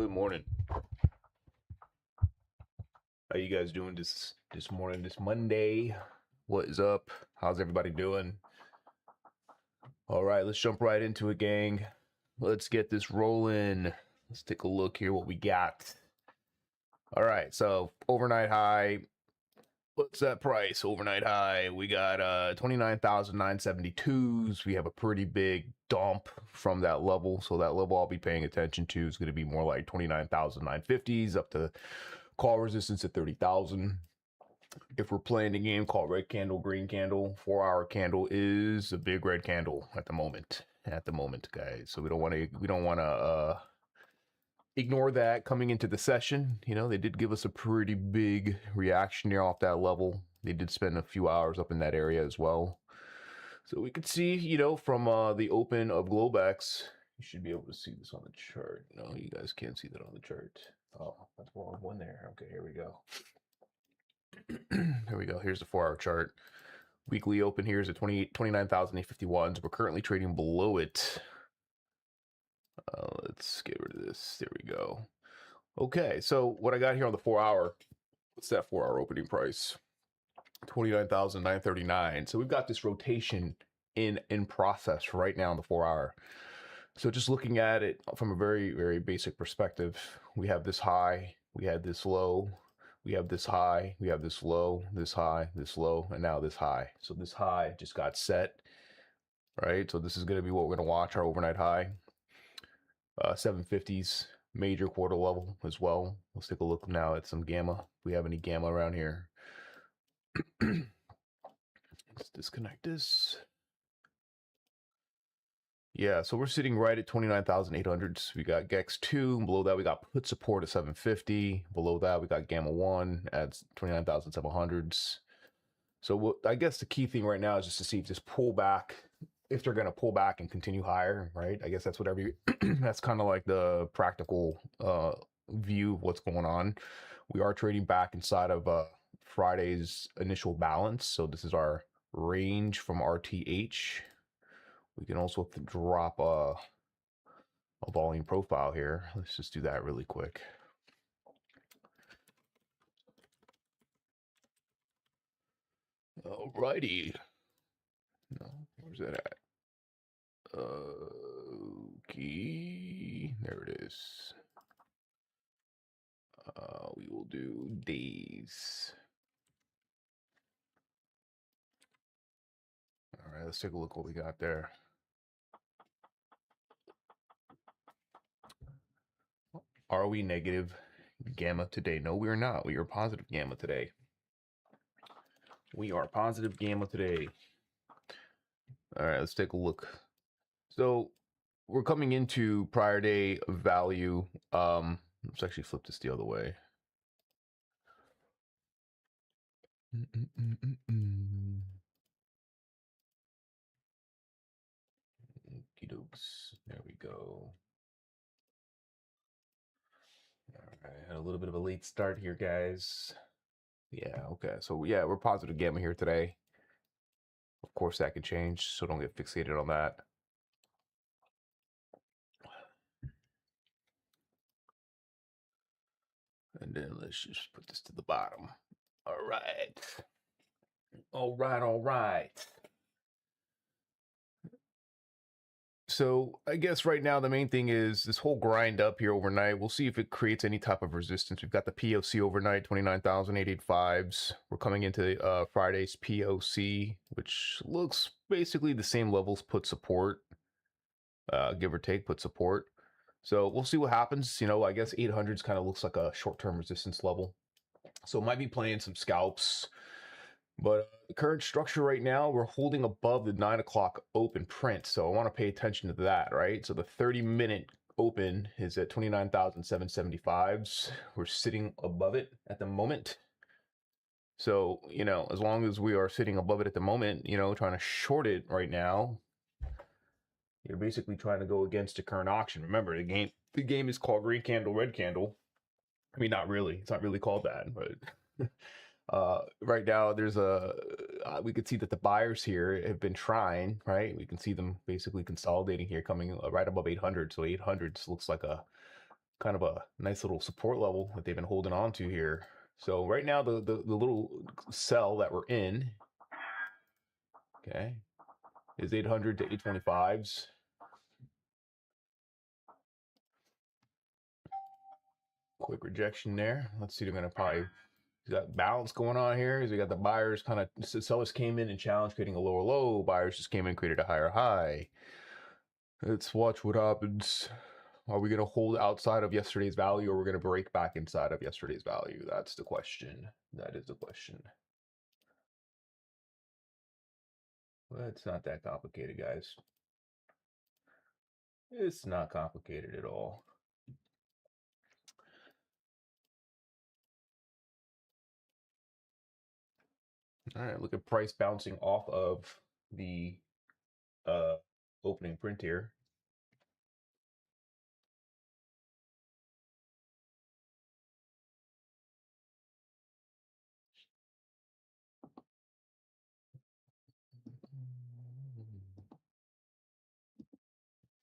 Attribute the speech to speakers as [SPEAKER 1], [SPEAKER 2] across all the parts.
[SPEAKER 1] Good morning. How you guys doing this morning, this Monday? What is up? How's everybody doing? All right, let's jump right into it, gang. Let's get this rolling. Let's take a look here what we got. All right, so overnight high. What's that price? Overnight high. We got 29,972s. We have a pretty big dump from that level. So that level I'll be paying attention to is going to be more like 29,950s up to call resistance at 30,000. If we're playing the game called red candle, green candle, 4-hour candle is a big red candle at the moment. Guys. So we don't want to ignore that coming into the session. You know, they did give us a pretty big reaction there off that level. They did spend a few hours up in that area as well. So we could see, you know, from the open of Globex, you should be able to see this on the chart. No, you guys can't see that on the chart. Oh, that's the wrong one there. Okay, here we go. There we go. Here's the 4-hour chart. Weekly open here is at 29,851s. We're currently trading below it. Let's get rid of this. There we go. Okay, so what I got here on the 4-hour, what's that 4-hour opening price? 29,939. So we've got this rotation in process right now on the 4-hour. So just looking at it from a very, very basic perspective, we have this high, we had this low, we have this high, we have this low, this high, this low, and now this high. So this high just got set, right? So this is going to be what we're going to watch, our overnight high. 750s, major quarter level as well. Let's take a look now at some gamma. If we have any gamma around here. Let's disconnect this. Yeah, so we're sitting right at 29,800s. We got GEX 2. Below that, we got put support at 750. Below that, we got Gamma 1 at 29,700s. So I guess the key thing right now is just to see if this pullback, if they're going to pull back and continue higher, right? I guess that's what that's kind of like the practical view of what's going on. We are trading back inside of Friday's initial balance. So this is our range from RTH. We can also drop a volume profile here. Let's just do that really quick. Alrighty. No, where's that at? Okay, there it is. We will do days. All right, let's take a look what we got there. Are we negative gamma today? No, we are not. We are positive gamma today. We are positive gamma today. All right, let's take a look. So we're coming into prior day value. Let's actually flip this the other way. Okey-dokes. There we go. All right, had a little bit of a late start here, guys. Yeah, okay. So yeah, we're positive gamma here today. Of course, that could change, so don't get fixated on that. And then let's just put this to the bottom. All right. All right. So I guess right now the main thing is this whole grind up here overnight. We'll see if it creates any type of resistance. We've got the POC overnight, 29,885s. We're coming into Friday's POC, which looks basically the same levels put support, give or take, put support. So we'll see what happens. You know, I guess 800s kind of looks like a short-term resistance level. So might be playing some scalps. But the current structure right now, we're holding above the 9 o'clock open print. So I want to pay attention to that, right? So the 30-minute open is at 29,775s. We're sitting above it at the moment. So, you know, as long as we are sitting above it at the moment, you know, trying to short it right now, you're basically trying to go against the current auction. Remember, the game is called green candle, red candle. I mean, not really. It's not really called that, but right now there's we could see that the buyers here have been trying, right? We can see them basically consolidating here, coming right above 800. So 800 looks like a kind of a nice little support level that they've been holding on to here. So right now, the little sell that we're in, okay, is 800 to 825s. Quick rejection there. Let's see, they're going to probably got balance going on here. We got the buyers kind of, sellers came in and challenged, creating a lower low. Buyers just came in, created a higher high. Let's watch what happens. Are we going to hold outside of yesterday's value, or we're going to break back inside of yesterday's value? That's the question. That is the question. Well, it's not that complicated, guys. It's not complicated at all. All right, look at price bouncing off of the opening print here.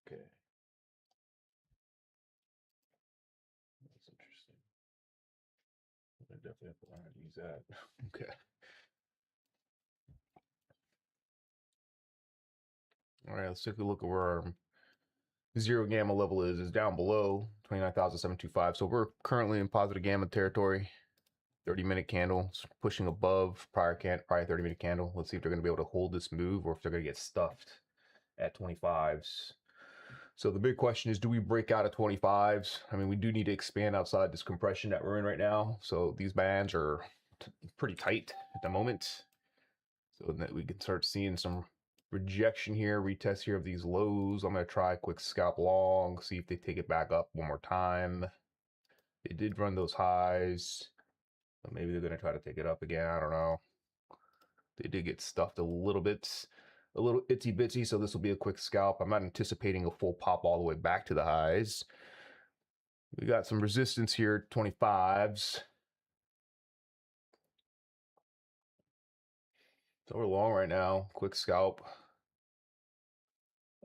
[SPEAKER 1] Okay. That's interesting. I definitely have to learn how to use that. Okay. All right, let's take a look at where our zero gamma level is down below 29,725. So we're currently in positive gamma territory. 30-minute candle pushing above prior 30-minute candle. Let's see if they're going to be able to hold this move or if they're going to get stuffed at 25s. So the big question is, do we break out of 25s? I mean, we do need to expand outside this compression that we're in right now. So these bands are pretty tight at the moment. So that we can start seeing some rejection here, retest here of these lows. I'm going to try a quick scalp long, see if they take it back up one more time. They did run those highs. So maybe they're going to try to take it up again. I don't know. They did get stuffed a little bit, a little itsy bitsy. So this will be a quick scalp. I'm not anticipating a full pop all the way back to the highs. We got some resistance here, 25s. So we're long right now. Quick scalp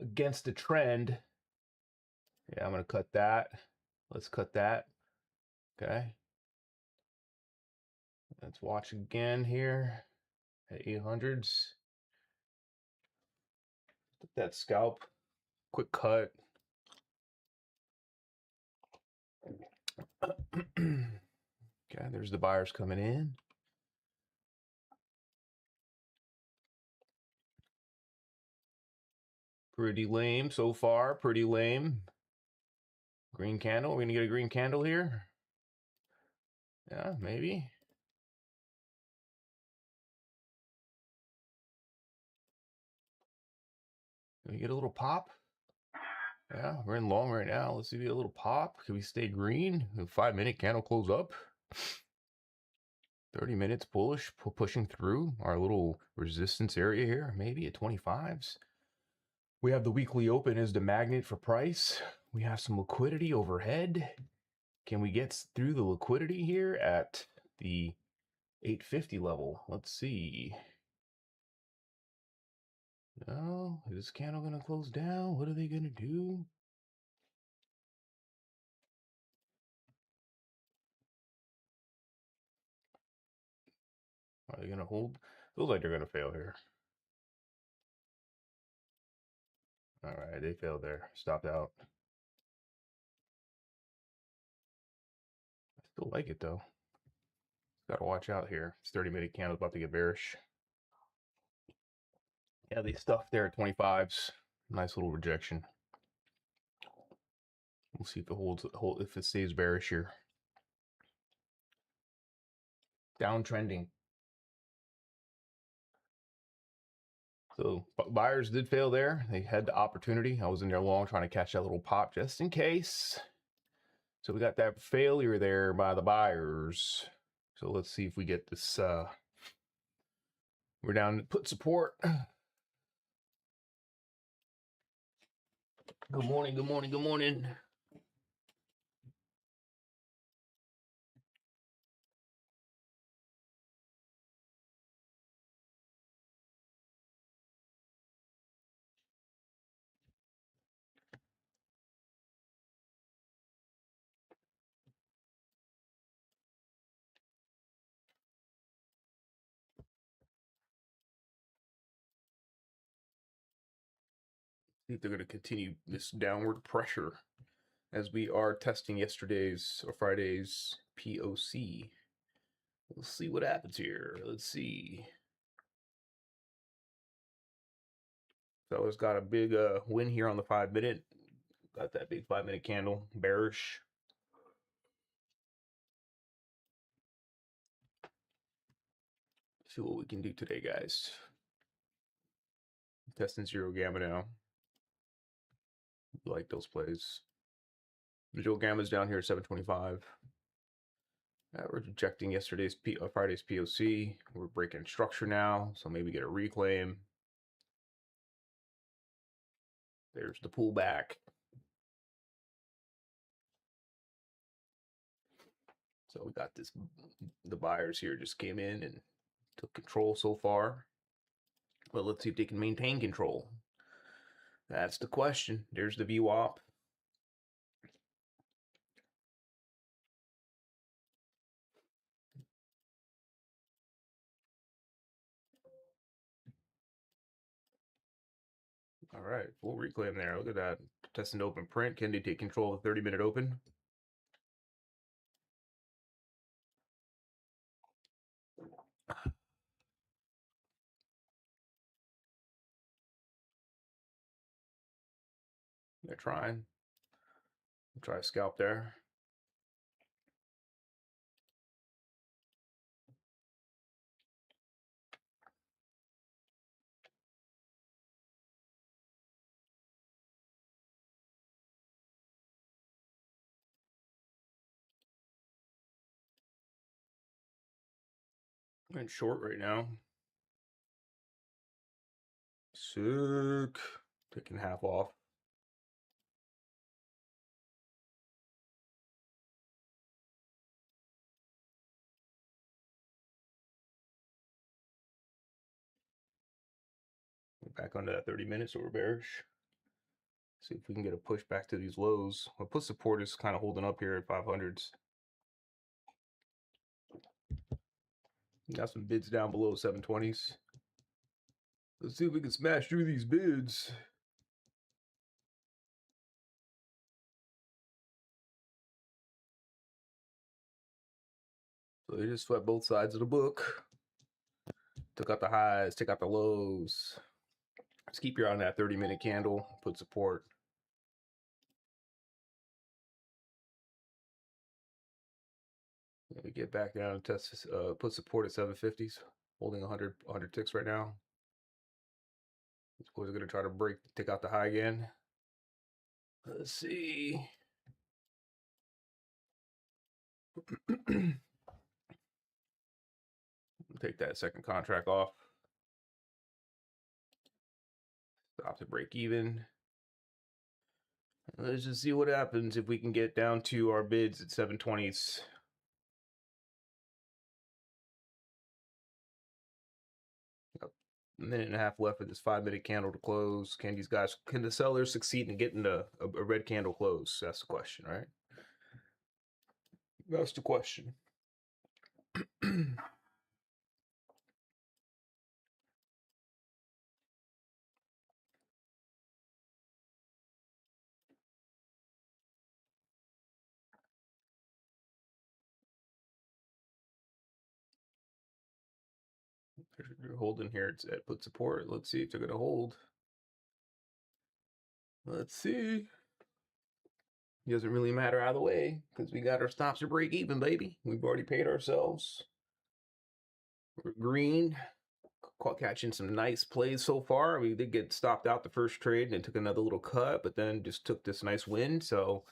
[SPEAKER 1] against the trend. Yeah, I'm going to cut that. Let's cut that. Okay. Let's watch again here at 800s. That scalp. Quick cut. Okay, there's the buyers coming in. Pretty lame so far. Pretty lame. Green candle. We're going to get a green candle here. Yeah, maybe. Can we get a little pop? Yeah, we're in long right now. Let's see if we get a little pop. Can we stay green? A 5-minute candle close up. 30 minutes bullish, pushing through our little resistance area here, maybe at 25s. We have the weekly open as the magnet for price. We have some liquidity overhead. Can we get through the liquidity here at the 850 level? Let's see. No, is this candle going to close down? What are they going to do? Are they going to hold? Feels like they're going to fail here. All right, they failed there. Stopped out. I still like it though. Got to watch out here. This 30-minute candle about to get bearish. Yeah, they stuffed there at 25s. Nice little rejection. We'll see if it holds. If it stays bearish here. Downtrending. So buyers did fail there. They had the opportunity. I was in there long trying to catch that little pop just in case. So we got that failure there by the buyers. So let's see if we get this. We're down to put support. Good morning, good morning, good morning. See if they're going to continue this downward pressure as we are testing yesterday's or Friday's POC. We'll see what happens here. Let's see. Fellas got a big win here on the 5-minute. Got that big 5-minute candle, bearish. See what we can do today, guys. Testing zero gamma now. Like those plays. Visual gamma's down here at 725. We're rejecting yesterday's Friday's POC. We're breaking structure now, so maybe get a reclaim. There's the pullback. So we got this. The buyers here just came in and took control so far. But let's see if they can maintain control. That's the question. There's the VWAP. All right, full reclaim there. Look at that. Testing open print. Can they take control of the 30-minute open? They're trying. Try a scalp there. I'm in short right now. Sick. Taking half off. We're back onto that 30 minutes, so we're bearish. See if we can get a push back to these lows. Well, put support is kind of holding up here at 500s. Got some bids down below 720s. Let's see if we can smash through these bids. So they just swept both sides of the book. Took out the highs, took out the lows. Just keep your eye on that 30-minute candle. Put support. We get back down and test, put support at 750s. Holding 100 ticks right now. These boys are going to try to break, take out the high again. Let's see. Take that second contract off. Stop to break even. Let's just see what happens if we can get down to our bids at 720s. A minute and a half left of this 5-minute candle to close. Can the sellers succeed in getting a red candle close? That's the question, right? That's the question. They're holding here. It's at put support. Let's see if they're going to hold. Let's see. It doesn't really matter either way because we got our stops to break even, baby. We've already paid ourselves. We're green. Caught catching some nice plays so far. We did get stopped out the first trade and took another little cut, but then just took this nice win. So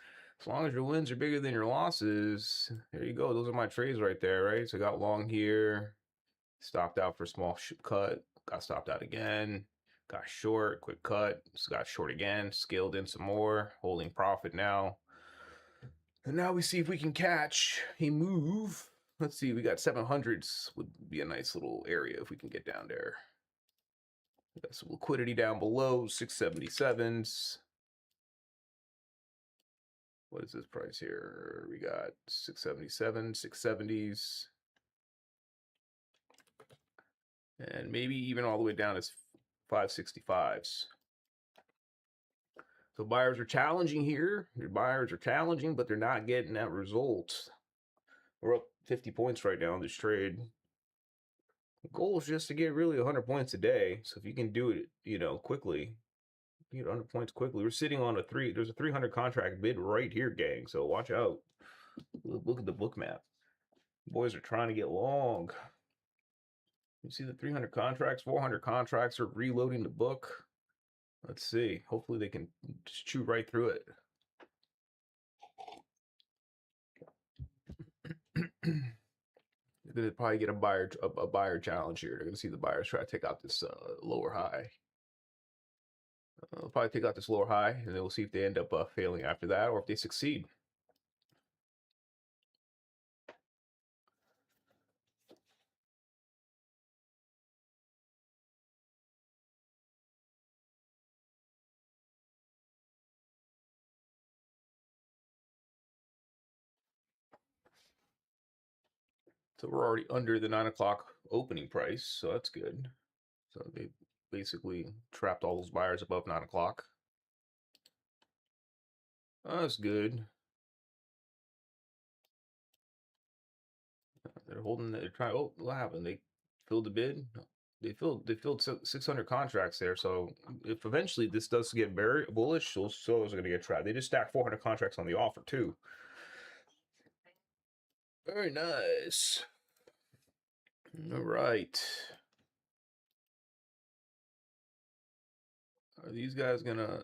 [SPEAKER 1] as long as your wins are bigger than your losses, there you go. Those are my trades right there, right? So I got long here, stopped out for a small cut, got stopped out again, got short, quick cut, just got short again, scaled in some more, holding profit now. And now we see if we can catch a move. Let's see, we got 700s would be a nice little area if we can get down there. We got some liquidity down below, 677s. What is this price here? We got 677, 670s. And maybe even all the way down as 565s. So buyers are challenging here. Your buyers are challenging, but they're not getting that result. We're up 50 points right now in this trade. The goal is just to get really 100 points a day. So if you can do it, quickly, get 100 points quickly. We're sitting on there's a 300 contract bid right here, gang. So watch out. Look at the book map. Boys are trying to get long. You see the 300 contracts, 400 contracts are reloading the book. Let's see. Hopefully they can just chew right through it. They're gonna probably get a buyer challenge here. They're gonna see the buyers try to take out this lower high. They'll probably take out this lower high, and then we'll see if they end up failing after that, or if they succeed. So we're already under the 9 o'clock opening price, so that's good. So they basically trapped all those buyers above 9 o'clock. That's good. They're holding. They're trying. Oh, what happened? They filled the bid. They filled 600 contracts there. So if eventually this does get very bullish, those sellers are going to get trapped. They just stacked 400 contracts on the offer too. Very nice. All right. Are these guys gonna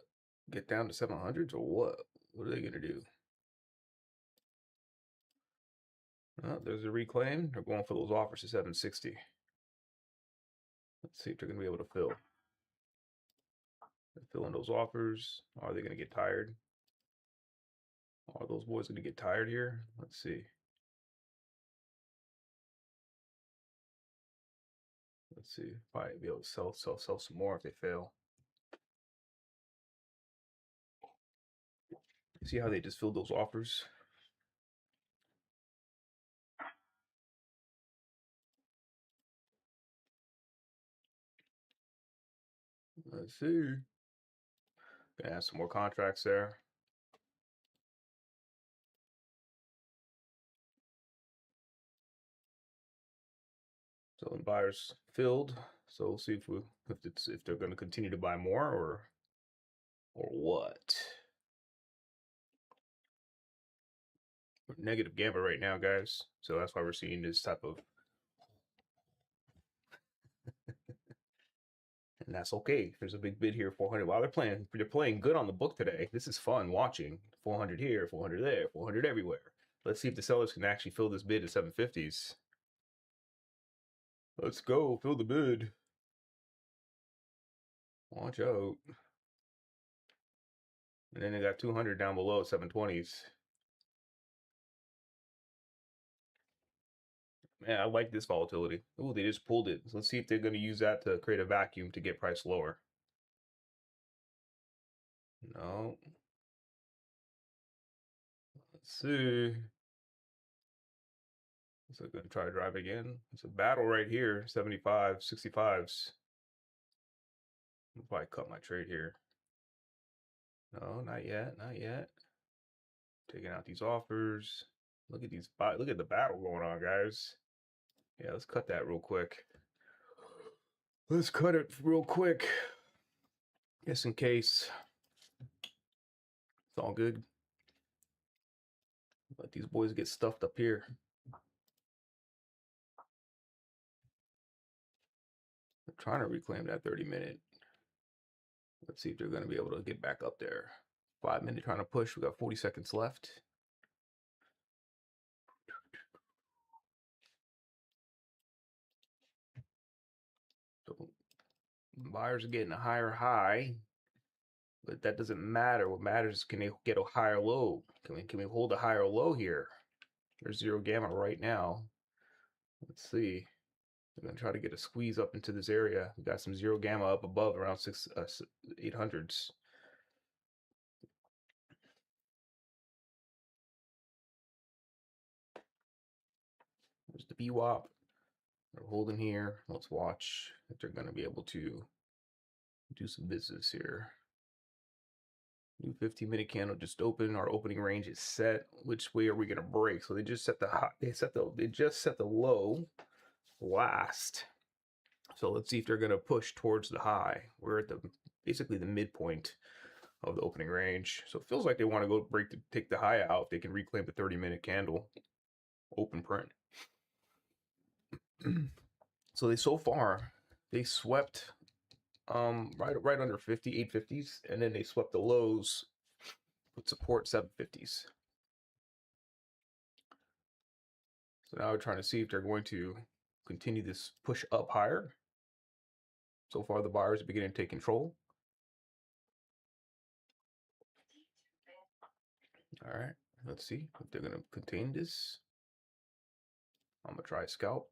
[SPEAKER 1] get down to 700s or what? What are they gonna do? Oh, there's a reclaim. They're going for those offers to 760. Let's see if they're gonna be able to fill. They're filling those offers. Are they gonna get tired? Are those boys gonna get tired here? Let's see. Let's see. Probably be able to sell some more if they fail. See how they just filled those offers? Let's see. Gonna have some more contracts there. So the buyers filled. So we'll see if they're going to continue to buy more or what. We're negative gamma right now, guys. So that's why we're seeing this type of, and that's okay. There's a big bid here, 400. While they're playing good on the book today. This is fun watching. 400 here, 400 there, 400 everywhere. Let's see if the sellers can actually fill this bid at 750s. Let's go, fill the bid. Watch out. And then they got 200 down below at 720s. Man, I like this volatility. Oh, they just pulled it. So let's see if they're going to use that to create a vacuum to get price lower. No. Let's see. So I'm going to try to drive again. It's a battle right here. 75, 65s. I'll probably cut my trade here. No, not yet. Not yet. Taking out these offers. Look at these. Look at the battle going on, guys. Yeah, let's cut that real quick. Let's cut it real quick. Just in case. It's all good. Let these boys get stuffed up here. I'm trying to reclaim that 30-minute. Let's see if they're going to be able to get back up there. 5-minute trying to push. We got 40 seconds left. So buyers are getting a higher high, but that doesn't matter. What matters is can they get a higher low? Can we hold a higher low here? There's zero gamma right now. Let's see. I'm gonna try to get a squeeze up into this area. We got some zero gamma up above around 800s. There's the BWAP. They're holding here. Let's watch if they're gonna be able to do some business here. New 15-minute candle just opened. Our opening range is set. Which way are we gonna break? So they just set the high. They just set the low last. So let's see if they're gonna push towards the high. We're at the basically the midpoint of the opening range. So it feels like they want to go take the high out. They can reclaim the 30-minute candle open print. So so far they swept right under 50, 850s, and then they swept the lows with support 750s. So now we're trying to see if they're going to continue this push up higher. So far the buyers are beginning to take control. All right, let's see if they're going to contain this. I'm going to try a scalp.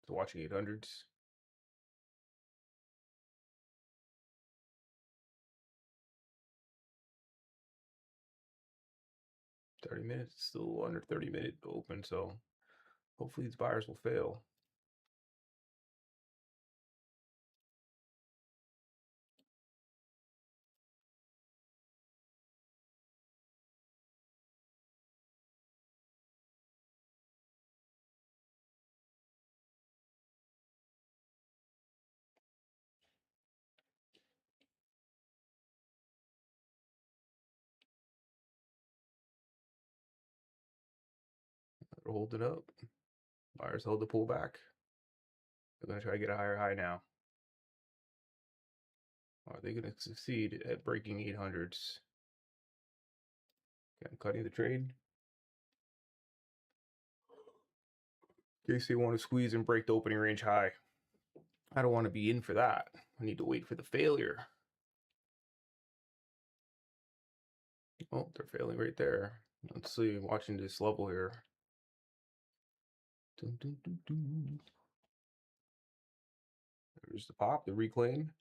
[SPEAKER 1] So watching 800s. 30 minutes, still under 30-minute open, so hopefully these buyers will fail. They're holding up. Buyers hold the pullback. They're going to try to get a higher high now. Are they going to succeed at breaking 800s? Okay, I'm cutting the trade. In case they want to squeeze and break the opening range high. I don't want to be in for that. I need to wait for the failure. Oh, they're failing right there. Let's see, watching this level here. Dun, dun, dun, dun. There's the pop, the reclaim.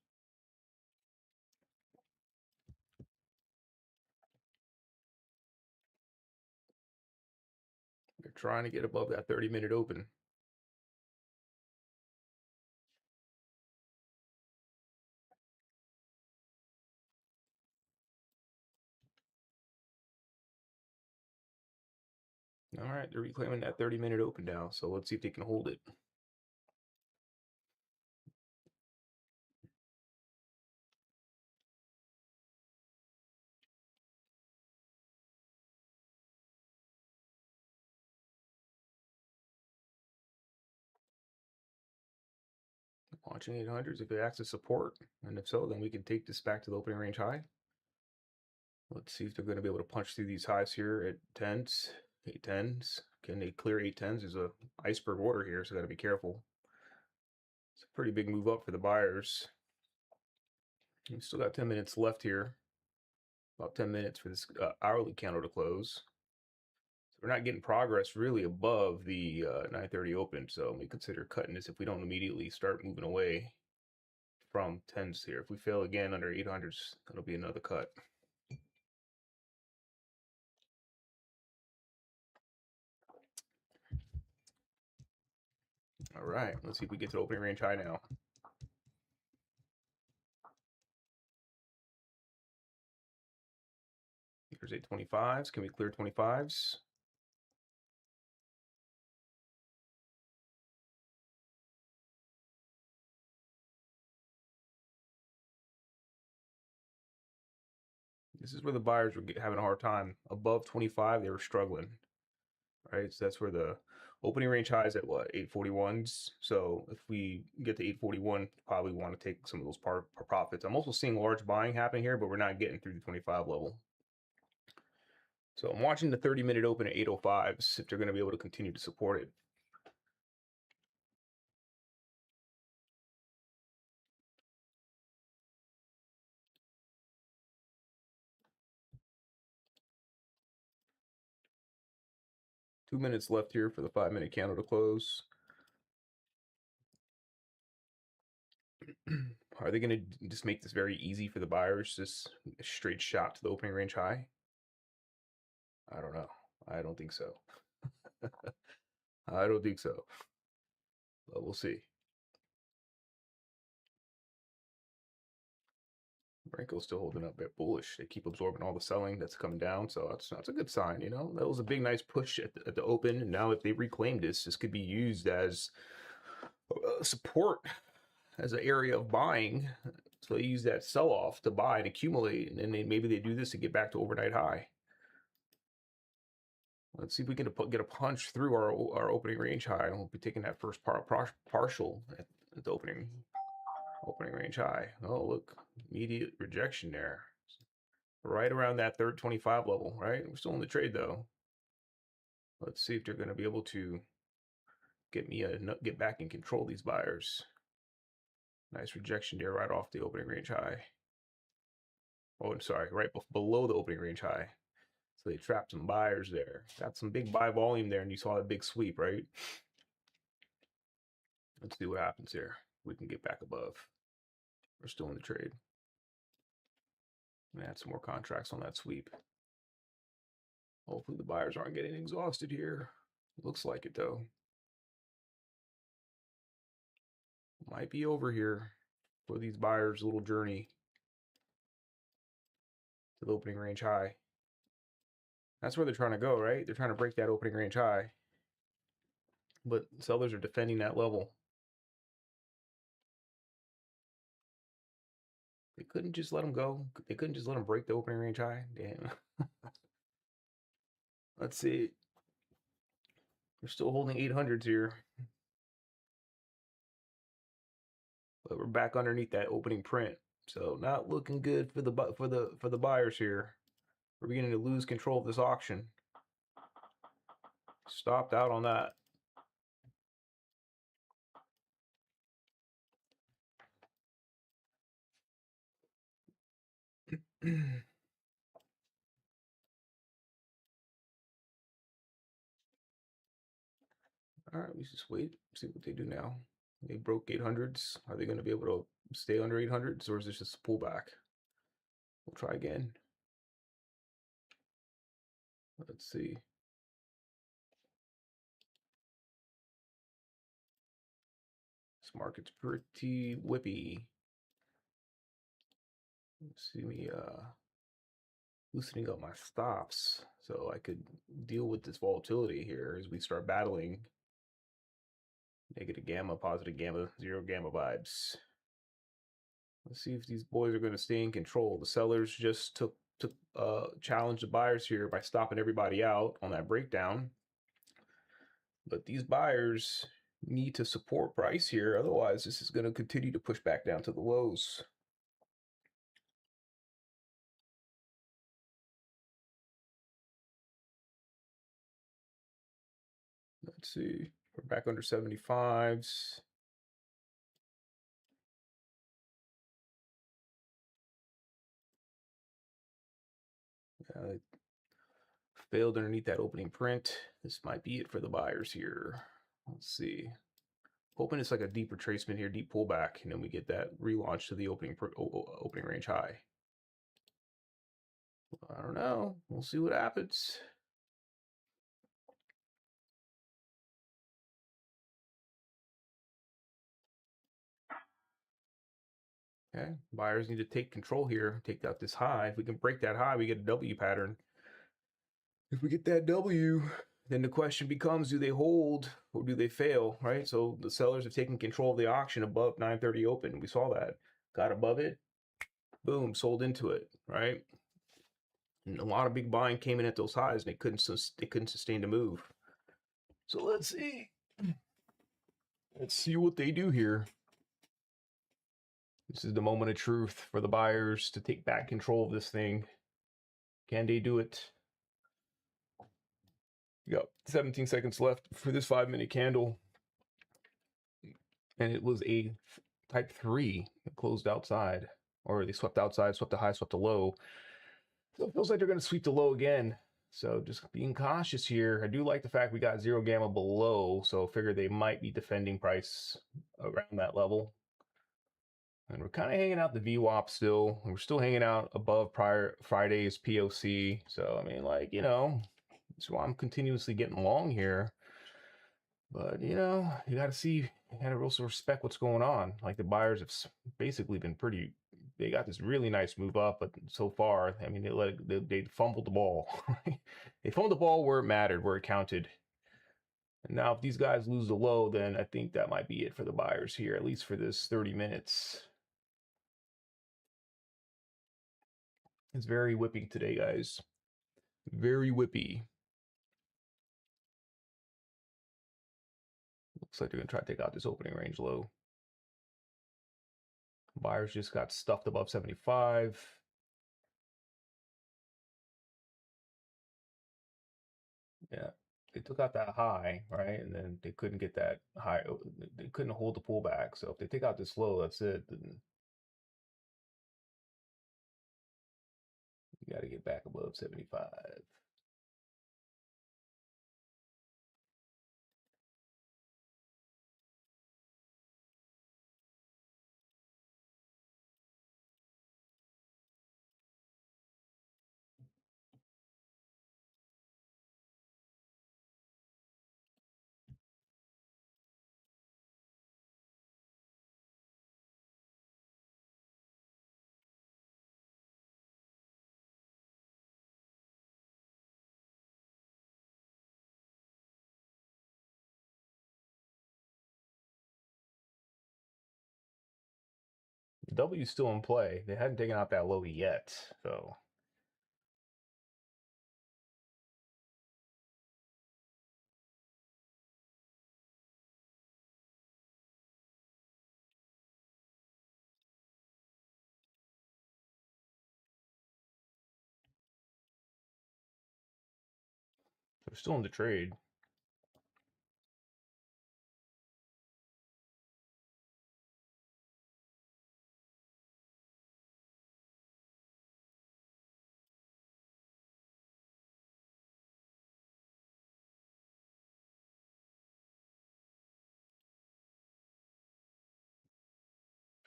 [SPEAKER 1] They're trying to get above that 30-minute open. All right, they're reclaiming that 30-minute open now. So let's see if they can hold it. Watching 800s if it acts as support. And if so, then we can take this back to the opening range high. Let's see if they're going to be able to punch through these highs here at 10s, 810s. Can they clear 810s? There's a iceberg order here, so got to be careful. It's a pretty big move up for the buyers. We still got 10 minutes left here. About 10 minutes for this hourly candle to close. So we're not getting progress really above the 930 open. So we consider cutting this if we don't immediately start moving away from 10s here. If we fail again under 800s, that'll be another cut. All right, let's see if we get to the opening range high now. Here's 825s. Can we clear 25s? This is where the buyers were having a hard time. Above 25, they were struggling, right? So that's where the opening range high is at what, 841s. So if we get to 841, probably want to take some of those profits. I'm also seeing large buying happen here, but we're not getting through the 25 level. So I'm watching the 30-minute open at 805s if they're going to be able to continue to support it. Two minutes left here for the 5-minute candle to close. Are they going to just make this very easy for the buyers? Just a straight shot to the opening range high? I don't know. I don't think so. I don't think so. But we'll see. Renko's still holding up bit bullish. They keep absorbing all the selling that's coming down, so that's a good sign. You know, that was a big nice push at the open. And now if they reclaim this could be used as support, as an area of buying. So they use that sell off to buy and accumulate, and then maybe they do this to get back to overnight high. Let's see if we can get a punch through our opening range high. We'll be taking that first partial at the opening range high. Oh, look, immediate rejection there. Right around that third 25 level, right? We're still in the trade though. Let's see if they're going to be able to get back and control these buyers. Nice rejection there right off the opening range high. Oh, I'm sorry, right below the opening range high. So they trapped some buyers there. Got some big buy volume there, and you saw that big sweep, right? Let's see what happens here. We can get back above. We're still in the trade. And add some more contracts on that sweep. Hopefully the buyers aren't getting exhausted here. Looks like it though. Might be over here for these buyers' little journey to the opening range high. That's where they're trying to go, right? They're trying to break that opening range high. But sellers are defending that level. They couldn't just let them go. They couldn't just let them break the opening range high. Damn. Let's see. We're still holding 800s here. But we're back underneath that opening print. So not looking good for the buyers here. We're beginning to lose control of this auction. Stopped out on that. All right, let's just wait, see what they do now. They broke 800s. Are they going to be able to stay under 800s, or is this just a pullback? We'll try again. Let's see. This market's pretty whippy. Let's see me loosening up my stops so I could deal with this volatility here as we start battling negative gamma, positive gamma, zero gamma vibes. Let's see if these boys are going to stay in control. The sellers just took challenge the buyers here by stopping everybody out on that breakdown. But these buyers need to support price here. Otherwise, this is going to continue to push back down to the lows. Let's see. We're back under 75s. Failed underneath that opening print. This might be it for the buyers here. Let's see. Hoping it's like a deep retracement here, deep pullback, and then we get that relaunch to the opening range high. I don't know. We'll see what happens. Okay, buyers need to take control here, take out this high. If we can break that high, we get a W pattern. If we get that W, then the question becomes, do they hold or do they fail, right? So the sellers have taken control of the auction above 930 open. We saw that. Got above it, boom, sold into it, right? And a lot of big buying came in at those highs, and they couldn't sustain the move. So let's see. Let's see what they do here. This is the moment of truth for the buyers to take back control of this thing. Can they do it? You got 17 seconds left for this 5-minute candle. And it was a type 3 that closed outside. Or they swept outside, swept the high, swept the low. So it feels like they're going to sweep the low again. So just being cautious here. I do like the fact we got zero gamma below. So I figure they might be defending price around that level. And we're kind of hanging out the VWAP still. We're still hanging out above prior Friday's POC. So, I mean, like, you know, that's why I'm continuously getting long here. But, you know, you got to see, you got to also respect what's going on. Like the buyers have basically been pretty, they got this really nice move up, but so far, I mean, they fumbled the ball. They fumbled the ball where it mattered, where it counted. And now if these guys lose the low, then I think that might be it for the buyers here, at least for this 30 minutes. It's very whippy today, guys. Very whippy. Looks like they're going to try to take out this opening range low. Buyers just got stuffed above 75. Yeah, they took out that high, right? And then they couldn't get that high. They couldn't hold the pullback. So if they take out this low, that's it. Then you got to get back above 75. W is still in play. They hadn't taken out that low yet. So they're still in the trade.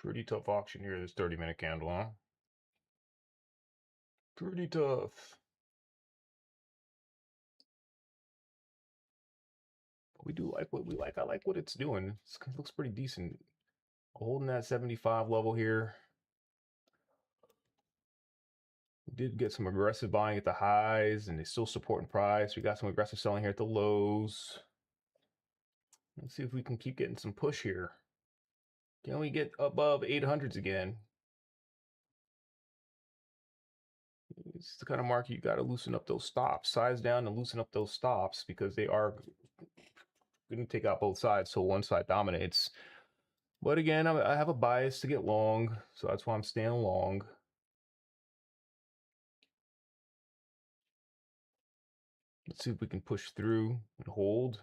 [SPEAKER 1] Pretty tough auction here, this 30-minute candle, huh? Pretty tough. We do like what we like. I like what it's doing. It looks pretty decent. Holding that 75 level here. We did get some aggressive buying at the highs, and it's still supporting price. We got some aggressive selling here at the lows. Let's see if we can keep getting some push here. Can we get above 800s again? It's the kind of market you got to loosen up those stops, size down and loosen up those stops, because they are going to take out both sides so one side dominates. But again, I have a bias to get long, so that's why I'm staying long. Let's see if we can push through and hold.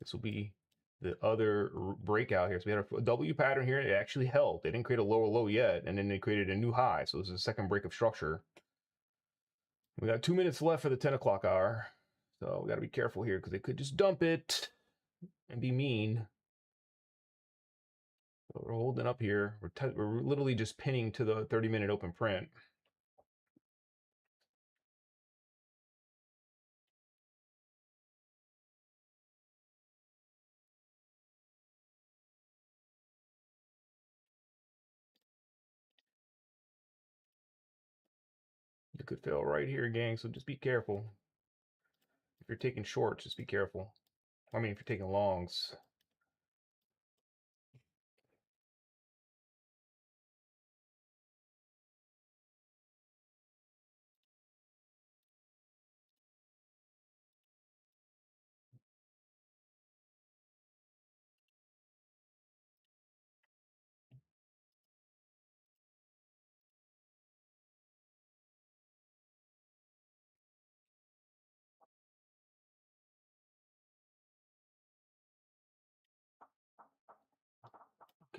[SPEAKER 1] This will be the other breakout here. So we had a W pattern here. It actually held. They didn't create a lower low yet, and then they created a new high. So this is a second break of structure. We got 2 minutes left for the 10 o'clock hour. So we got to be careful here because they could just dump it and be mean. So we're holding up here. We're literally just pinning to the 30-minute open print. You could fail right here, gang. So just be careful. If you're taking shorts, just be careful. I mean, if you're taking longs.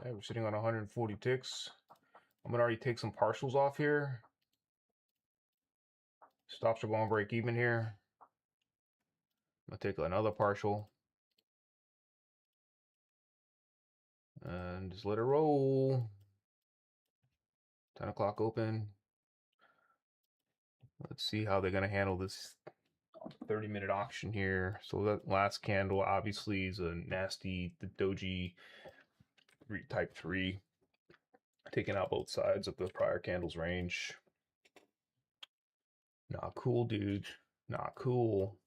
[SPEAKER 1] Okay, we're sitting on 140 ticks. I'm gonna already take some partials off here. Stops are going to break even here. I'm gonna take another partial and just let it roll. 10 o'clock open. Let's see how they're going to handle this 30-minute auction here. So that last candle obviously is a nasty, the doji type 3, taking out both sides of the prior candle's range. Not cool, dude. Not cool.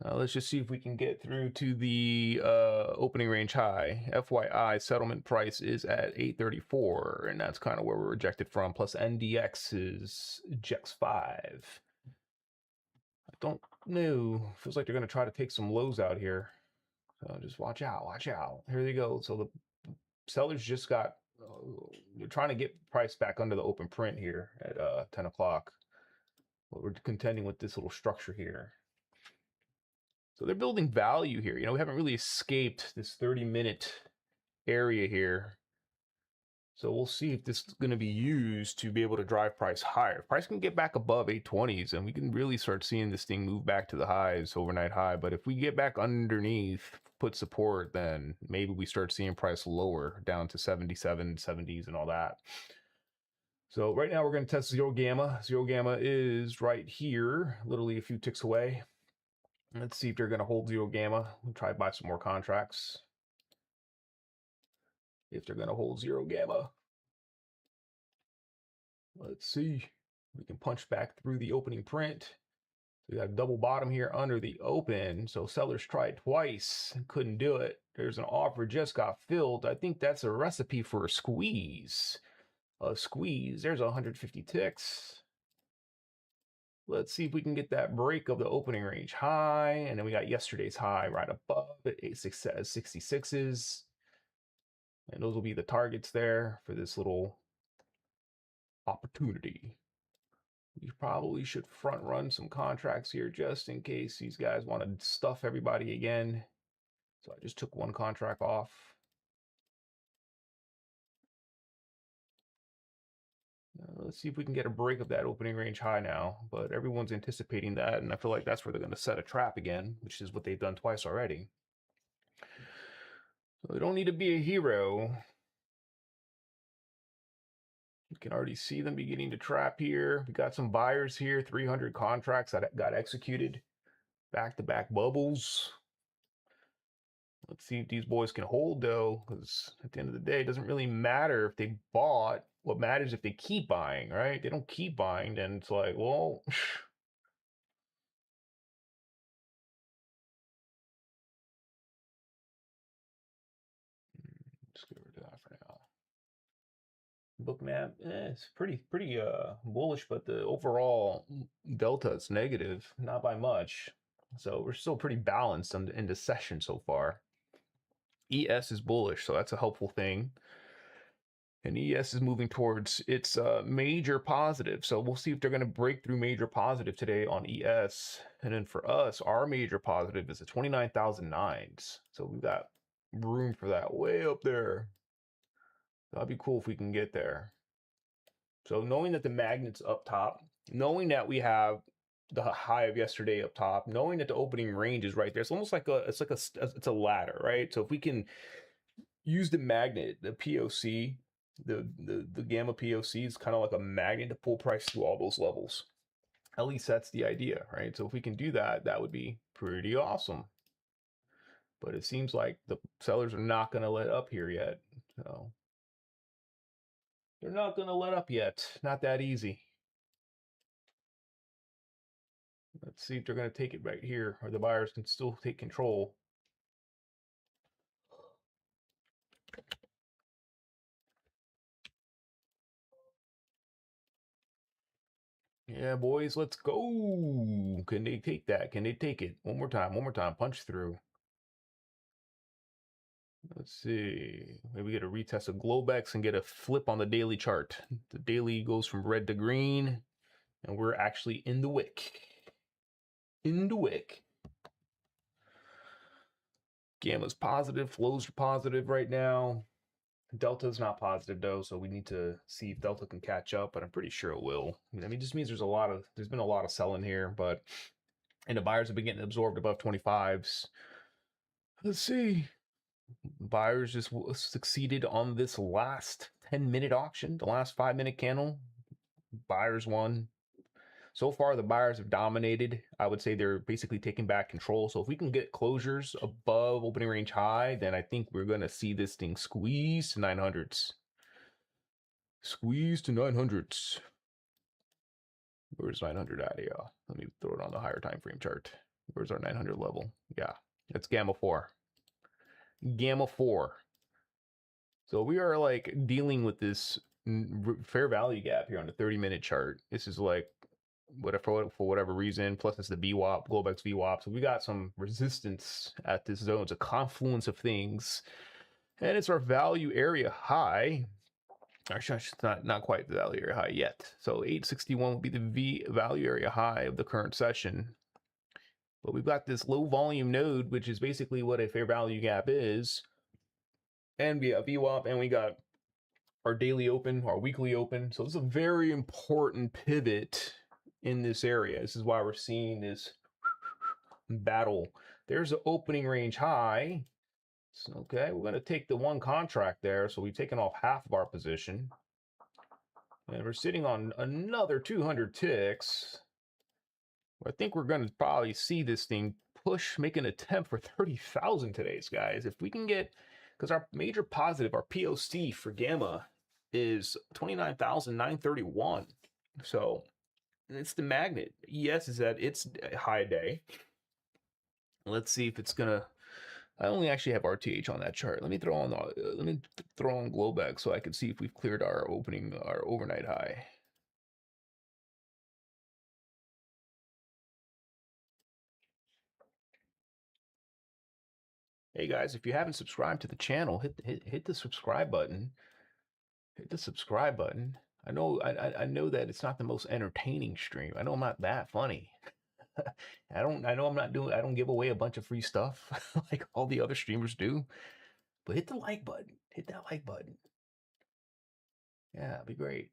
[SPEAKER 1] Let's just see if we can get through to the opening range high. FYI, settlement price is at 834, and that's kind of where we're rejected from. Plus NDX is GEX 5. I don't know. Feels like they're going to try to take some lows out here. So just watch out, watch out. Here they go. So the sellers just got, they're trying to get price back under the open print here at 10 o'clock. But we're contending with this little structure here. So they're building value here. You know, we haven't really escaped this 30-minute area here. So we'll see if this is going to be used to be able to drive price higher. If price can get back above 820s, and we can really start seeing this thing move back to the highs, overnight high. But if we get back underneath, put support, then maybe we start seeing price lower down to 77, 70s and all that. So right now we're going to test zero gamma. Zero gamma is right here, literally a few ticks away. Let's see if they're going to hold zero gamma. We'll try to buy some more contracts. If they're going to hold zero gamma. Let's see. We can punch back through the opening print. We got a double bottom here under the open. So sellers tried twice, couldn't do it. There's an offer just got filled. I think that's a recipe for a squeeze. A squeeze. There's 150 ticks. Let's see if we can get that break of the opening range high. And then we got yesterday's high right above it, 66s. And those will be the targets there for this little opportunity. We probably should front run some contracts here just in case these guys want to stuff everybody again. So I just took one contract off. Let's see if we can get a break of that opening range high now, but everyone's anticipating that, and I feel like that's where they're going to set a trap again, which is what they've done twice already. So they don't need to be a hero. You can already see them beginning to trap here. We got some buyers here, 300 contracts that got executed. Back-to-back bubbles. Let's see if these boys can hold, though, because at the end of the day, it doesn't really matter if they bought. What matters if they keep buying, right? They don't keep buying, then it's like, well, just get rid of that for now. Bookmap, it's pretty bullish, but the overall delta is negative, not by much. So we're still pretty balanced in the session so far. ES is bullish, so that's a helpful thing. And ES is moving towards its major positive. So we'll see if they're going to break through major positive today on ES. And then for us, our major positive is the 29,009s. So we've got room for that way up there. That'd be cool if we can get there. So knowing that the magnet's up top, knowing that we have the high of yesterday up top, knowing that the opening range is right there, it's almost like it's a ladder, right? So if we can use the magnet, the POC, the gamma POC is kind of like a magnet to pull price through all those levels. At least that's the idea, right? So if we can do that, that would be pretty awesome. But it seems like the sellers are not going to let up here yet. So they're not going to let up yet. Not that easy. Let's see if they're going to take it right here, or the buyers can still take control. Yeah, boys, let's go. Can they take that? Can they take it? One more time, punch through. Let's see. Maybe get a retest of Globex and get a flip on the daily chart. The daily goes from red to green, and we're actually in the wick. In the wick. Gamma's positive, flows are positive right now. Delta's not positive though, so we need to see if Delta can catch up, but I'm pretty sure it will. I mean, it just means there's been a lot of selling here, and the buyers have been getting absorbed above 25s. Let's see. Buyers just succeeded on this last 10-minute auction, the last 5-minute candle, buyers won. So far, the buyers have dominated. I would say they're basically taking back control. So if we can get closures above opening range high, then I think we're going to see this thing squeeze to 900s. Squeeze to 900s. Where's 900 at here? Let me throw it on the higher time frame chart. Where's our 900 level? Yeah, that's gamma 4. Gamma 4. So we are like dealing with this fair value gap here on the 30-minute chart. This is like for whatever reason, plus it's the VWAP, Globex VWAP. So we got some resistance at this zone. It's a confluence of things. And it's our value area high. Actually, it's not quite the value area high yet. So 861 will be the value area high of the current session. But we've got this low volume node, which is basically what a fair value gap is. And we have VWAP, and we got our daily open, our weekly open. So this is a very important pivot in this area. This is why we're seeing this battle. There's an opening range high. So, okay, we're going to take the one contract there. So we've taken off half of our position. And we're sitting on another 200 ticks. I think we're going to probably see this thing push, make an attempt for 30,000 today, guys. If we can get, because our major positive, our POC for Gamma is 29,931. So it's the magnet. ES is at its high day. Let's see if it's gonna. I only actually have RTH on that chart. Let me throw on Globex so I can see if we've cleared our overnight high. Hey guys, if you haven't subscribed to the channel, hit the subscribe button. Hit the subscribe button. I know that it's not the most entertaining stream. I know I'm not that funny. I don't give away a bunch of free stuff like all the other streamers do. But hit the like button. Hit that like button. Yeah, it'd be great.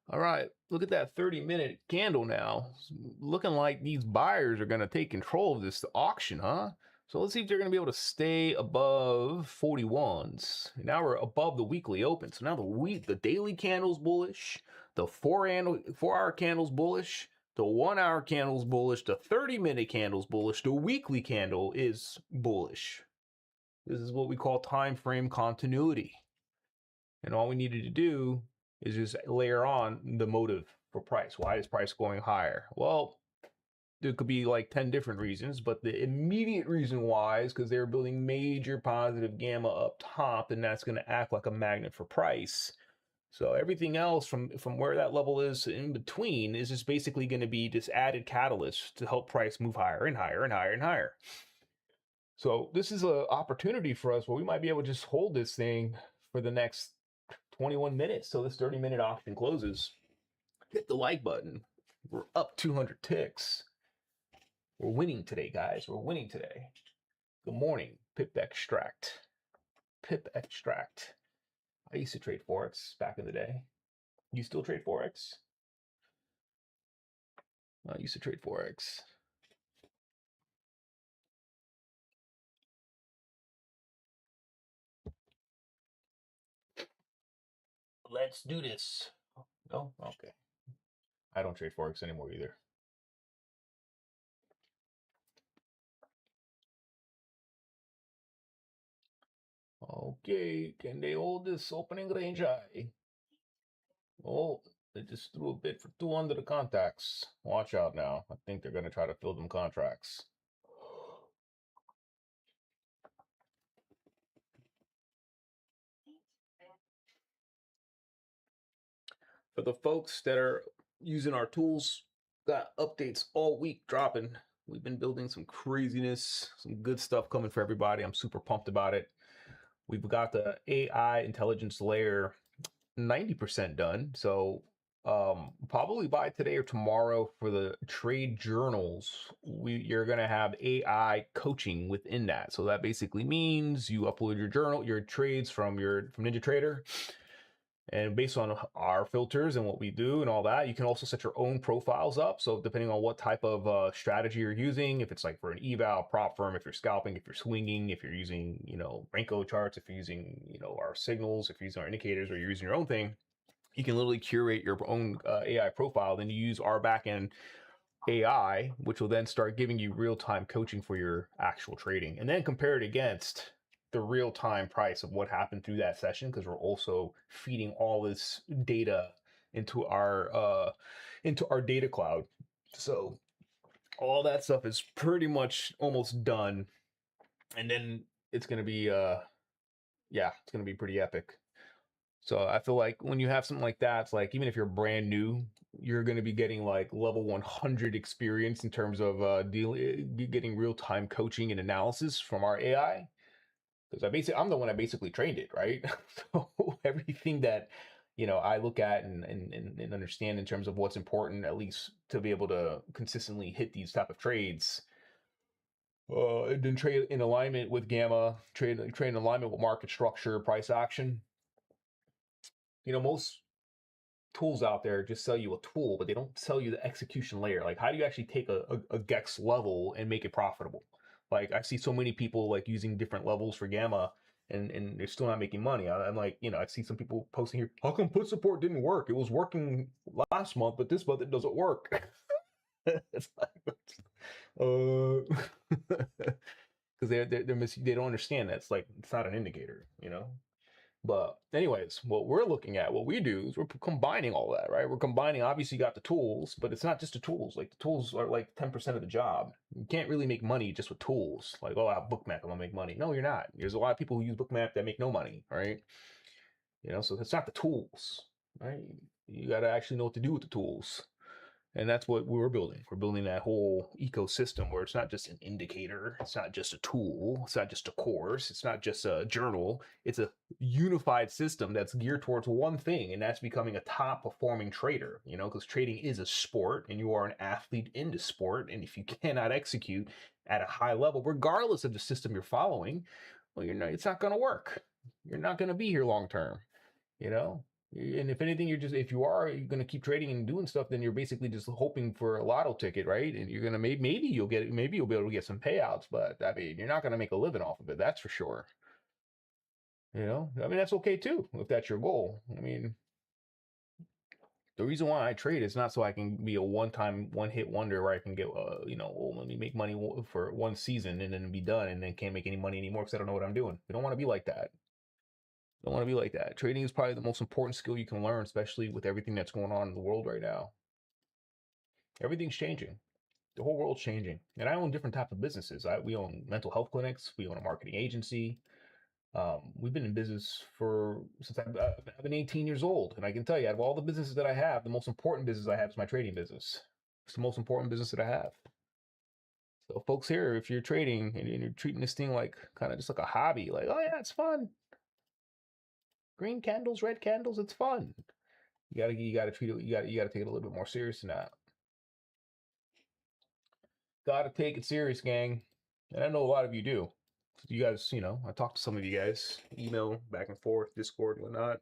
[SPEAKER 1] All right, look at that 30-minute candle now. It's looking like these buyers are going to take control of this auction, huh? So let's see if they're going to be able to stay above 41s. Now we're above the weekly open. So now the daily candle's bullish, the 4-hour candle's bullish, the 1-hour candle's bullish, the 30-minute candle's bullish, the weekly candle is bullish. This is what we call time frame continuity. And all we needed to do is just layer on the motive for price. Why is price going higher? Well, there could be like 10 different reasons, but the immediate reason why is because they're building major positive gamma up top, and that's going to act like a magnet for price. So everything else from where that level is in between is just basically going to be this added catalyst to help price move higher and higher and higher and higher. So this is an opportunity for us where we might be able to just hold this thing for the next 21 minutes till this 30-minute auction closes. Hit the like button. We're up 200 ticks. We're winning today, guys. We're winning today. Good morning, Pip Extract. Pip Extract. I used to trade Forex back in the day. You still trade Forex? I used to trade Forex. Let's do this. Oh, okay. I don't trade Forex anymore either. Okay, can they hold this opening range high? Oh, they just threw a bid for 2 under the contacts. Watch out now. I think they're going to try to fill them contracts. For the folks that are using our tools, got updates all week dropping. We've been building some craziness, some good stuff coming for everybody. I'm super pumped about it. We've got the AI intelligence layer 90% done. So probably by today or tomorrow for the trade journals, you're going to have AI coaching within that. So that basically means you upload your journal, your trades from NinjaTrader, And based on our filters and what we do and all that, you can also set your own profiles up. So depending on what type of strategy you're using, if it's like for an eval, prop firm, if you're scalping, if you're swinging, if you're using, Renko charts, if you're using, our signals, if you're using our indicators, or you're using your own thing, you can literally curate your own AI profile. Then you use our backend AI, which will then start giving you real-time coaching for your actual trading, and then compare it against the real-time price of what happened through that session, because we're also feeding all this data into our data cloud. So all that stuff is pretty much almost done, and then it's going to be it's going to be pretty epic. So I feel like when you have something like that, it's like even if you're brand new, you're going to be getting like level 100 experience in terms of getting real time coaching and analysis from our AI. Because I'm the one that basically trained it, right? So everything that I look at and understand in terms of what's important, at least to be able to consistently hit these type of trades. And then trade in alignment with gamma, trade in alignment with market structure, price action. Most tools out there just sell you a tool, but they don't sell you the execution layer. Like, how do you actually take a GEX level and make it profitable? Like, I see so many people like using different levels for gamma, and they're still not making money. I'm like, I see some people posting here, how come put support didn't work? It was working last month, but this month it doesn't work. It's like, because they don't understand that it's like it's not an indicator. But anyways, what we're looking at, what we do is we're combining all that, right? We're combining, obviously you got the tools, but it's not just the tools. Like the tools are like 10% of the job. You can't really make money just with tools. Like, oh, I have Bookmap, I'm gonna make money. No, you're not. There's a lot of people who use Bookmap that make no money, right? So it's not the tools, right? You got to actually know what to do with the tools. And that's what we're building. We're building that whole ecosystem where it's not just an indicator, it's not just a tool, it's not just a course, it's not just a journal. It's a unified system that's geared towards one thing, and that's becoming a top performing trader, because trading is a sport and you are an athlete in the sport. And if you cannot execute at a high level, regardless of the system you're following, well, it's not going to work. You're not going to be here long term, you know? And if anything, if you're going to keep trading and doing stuff, then you're basically just hoping for a lotto ticket, right? And you're going to maybe you'll be able to get some payouts, but I mean, you're not going to make a living off of it. That's for sure. I mean, that's okay too, if that's your goal. I mean, the reason why I trade is not so I can be a one hit wonder where I can get, let me make money for one season and then be done and then can't make any money anymore because I don't know what I'm doing. We don't want to be like that. Don't want to be like that. Trading is probably the most important skill you can learn, especially with everything that's going on in the world right now. Everything's changing. The whole world's changing. And I own different types of businesses. We own mental health clinics. We own a marketing agency. We've been in business since I've been 18 years old. And I can tell you, out of all the businesses that I have, the most important business I have is my trading business. It's the most important business that I have. So folks here, if you're trading and you're treating this thing like kind of just like a hobby, like, oh yeah, it's fun. Green candles, red candles, it's fun. You gotta treat it. You gotta take it a little bit more serious than that. Gotta take it serious, gang. And I know a lot of you do. You guys, I talked to some of you guys, email back and forth, Discord, and whatnot.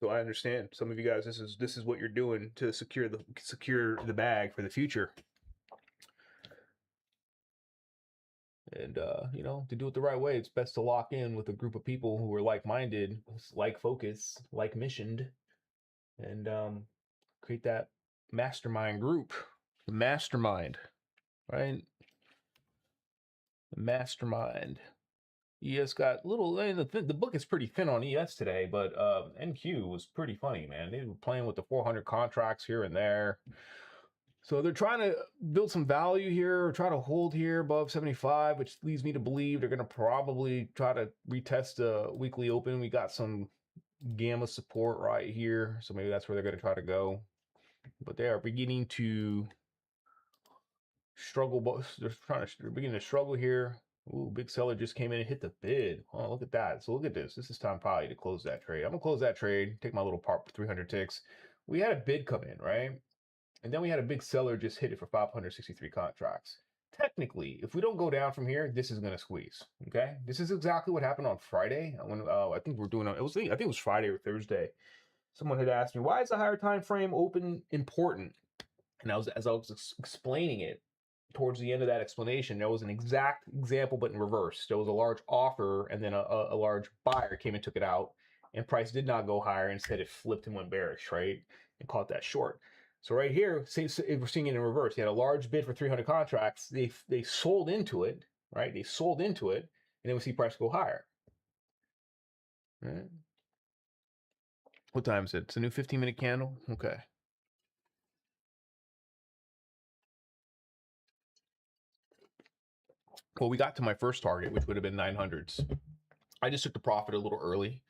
[SPEAKER 1] So I understand some of you guys. This is what you're doing to secure the bag for the future. And to do it the right way, it's best to lock in with a group of people who are like-minded, like focus, like missioned, and create that mastermind group. Mastermind, right? Mastermind. ES got little. The book is pretty thin on ES today, but NQ was pretty funny, man. They were playing with the 400 contracts here and there. So they're trying to build some value here, or try to hold here above 75, which leads me to believe they're going to probably try to retest the weekly open. We got some gamma support right here, so maybe that's where they're going to try to go. But they are beginning to struggle. They're beginning to struggle here. Ooh, big seller just came in and hit the bid. Oh, look at that. So look at this. This is time probably to close that trade. I'm going to close that trade, take my little part 300 ticks. We had a bid come in, right? And then we had a big seller just hit it for 563 contracts. technically, if we don't go down from here, this is going to squeeze. Okay, this is exactly what happened on Friday. When I think we're doing it was I think it was Friday or Thursday. Someone had asked me, why is the higher time frame open important? And as I was explaining it, towards the end of that explanation, there was an exact example, but in reverse. There was a large offer, and then a large buyer came and took it out, and price did not go higher. Instead, it flipped and went bearish, right? And caught that short. So right here, we're seeing it in reverse. You had a large bid for 300 contracts. They sold into it, right? They sold into it, and then we see price go higher. Right? What time is it? It's a new 15-minute candle. Okay. Well, we got to my first target, which would have been 900s. I just took the profit a little early,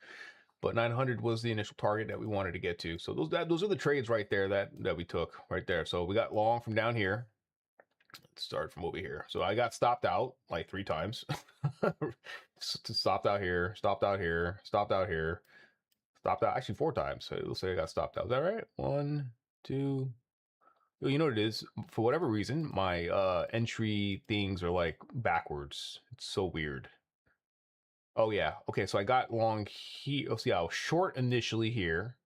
[SPEAKER 1] but 900 was the initial target that we wanted to get to. So those are the trades right there that we took right there. So we got long from down here. Let's start from over here. So I got stopped out like 3 times. Stopped out here, stopped out here, stopped out here, stopped out actually 4 times. So let's say I got stopped out. Is that right? 1, 2. You know what it is? For whatever reason, my entry things are like backwards. It's so weird. Oh yeah. Okay, so I got long here. Oh, see, I was short initially here.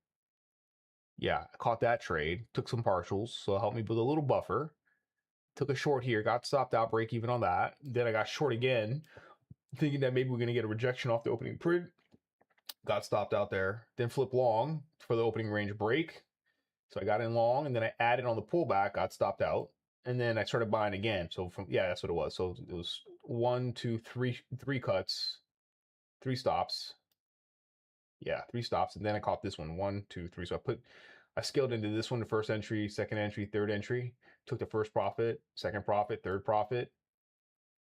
[SPEAKER 1] Yeah, I caught that trade. Took some partials, so it helped me build a little buffer. Took a short here, got stopped out, break even on that. Then I got short again, thinking that maybe we're gonna get a rejection off the opening print. Got stopped out there. Then flip long for the opening range break. So I got in long, and then I added on the pullback, got stopped out, and then I started buying again. So that's what it was. So it was 1, 2, 3 cuts, 3 stops. Yeah, 3 stops, and then I caught this one, 1, 2, 3. So I scaled into this one, the first entry, second entry, third entry. Took the first profit, second profit, third profit.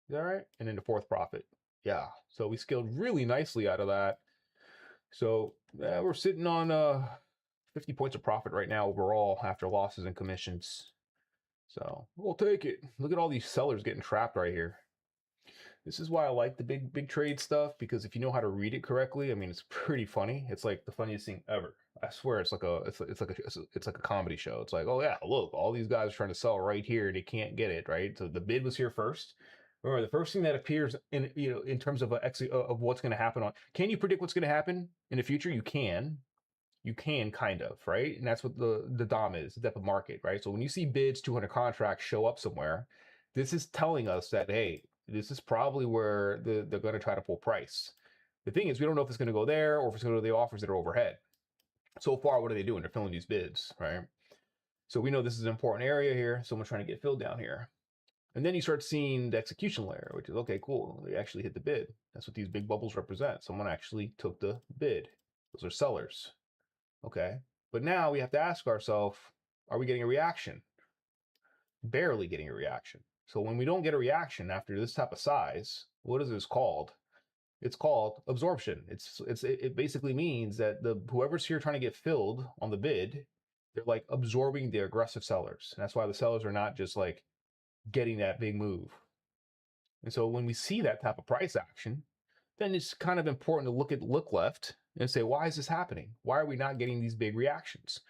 [SPEAKER 1] Is that right? And then the fourth profit. Yeah. So we scaled really nicely out of that. So we're sitting on 50 points of profit right now overall after losses and commissions. So we'll take it. Look at all these sellers getting trapped right here. This is why I like the big trade stuff, because if you know how to read it correctly, I mean, it's pretty funny. It's like the funniest thing ever. I swear, it's like a comedy show. It's like, oh yeah, look, all these guys are trying to sell right here, and they can't get it right. So the bid was here first. Remember, the first thing that appears in terms of of what's going to happen on. Can you predict what's going to happen in the future? You can. You can kind of, right? And that's what the DOM is, the depth of market, right? So when you see bids, 200 contracts show up somewhere, this is telling us that, hey, this is probably where they're going to try to pull price. The thing is, we don't know if it's going to go there or if it's going to go to the offers that are overhead. So far, what are they doing? They're filling these bids, right? So we know this is an important area here. Someone's trying to get filled down here. And then you start seeing the execution layer, which is, okay, cool. They actually hit the bid. That's what these big bubbles represent. Someone actually took the bid. Those are sellers. Okay. But now we have to ask ourselves, are we getting a reaction? Barely getting a reaction. So when we don't get a reaction after this type of size, what is this called? It's called absorption. It basically means that whoever's here trying to get filled on the bid, they're like absorbing the aggressive sellers. And that's why the sellers are not just like getting that big move. And so when we see that type of price action, then it's kind of important to look left and say, why is this happening? Why are we not getting these big reactions?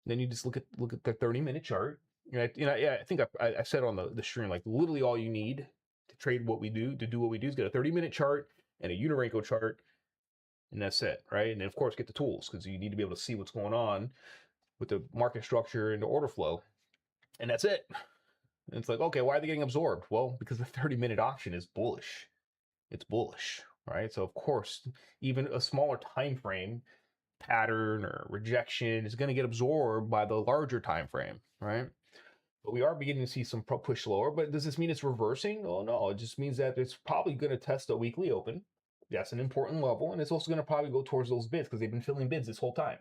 [SPEAKER 1] And then you just look at the 30-minute chart. I think I said on the stream, like literally all you need to trade what we do, to do what we do, is get a 30-minute chart and a Renko chart, and that's it, right? And then of course get the tools, because you need to be able to see what's going on with the market structure and the order flow, and that's it. And it's like, okay, why are they getting absorbed? Well, because the 30-minute option is bullish. It's bullish, right? So of course, even a smaller time frame pattern or rejection is going to get absorbed by the larger time frame, right? But we are beginning to see some push lower. But does this mean it's reversing? Oh no, it just means that it's probably going to test a weekly open. That's an important level, and it's also going to probably go towards those bids because they've been filling bids this whole time.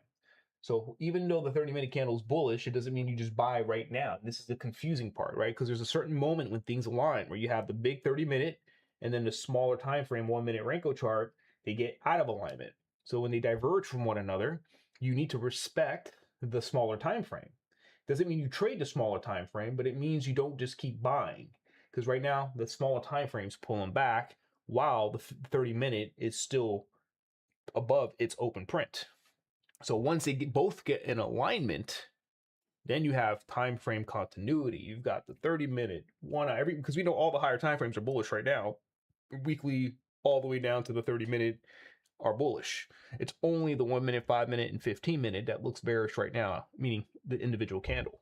[SPEAKER 1] So even though the 30-minute candle is bullish, it doesn't mean you just buy right now. This is the confusing part, right? Because there's a certain moment when things align where you have the big 30-minute and then the smaller time frame 1-minute Renko chart, they get out of alignment. So when they diverge from one another, you need to respect the smaller time frame. Doesn't mean you trade the smaller time frame, but it means you don't just keep buying. Because right now, the smaller time frame's pulling back while the 30-minute is still above its open print. So once they both get in alignment, Then you have time frame continuity. You've got the 30-minute, 1 hour, because we know all the higher time frames are bullish right now. Weekly, all the way down to the 30-minute are bullish. It's only the 1 minute, 5 minute, and 15-minute that looks bearish right now, meaning the individual candle.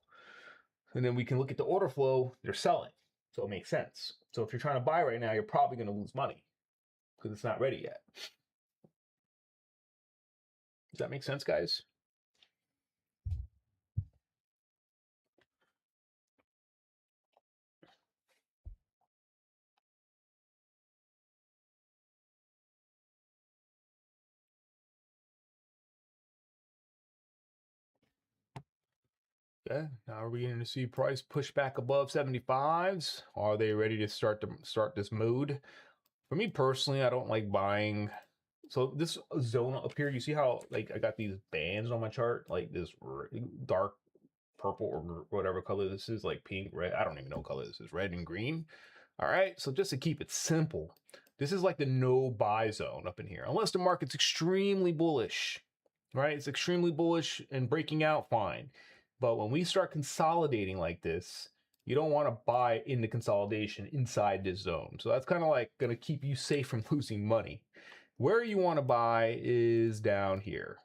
[SPEAKER 1] And then we can look at the order flow, they're selling. So it makes sense. So if you're trying to buy right now, you're probably going to lose money because it's not ready yet. Does that make sense, guys? Okay, now we're beginning to see price push back above 75s. Are they ready to start this mode? For me personally, I don't like buying. So this zone up here, you see how like I got these bands on my chart, like this dark purple or whatever color this is, like pink, red. I don't even know what color this is, red and green. All right, so just to keep it simple, this is like the no buy zone up in here, unless the market's extremely bullish, right? It's extremely bullish and breaking out, fine. But when we start consolidating like this, you don't want to buy in the consolidation inside this zone. So that's kind of like going to keep you safe from losing money. Where you want to buy is down here.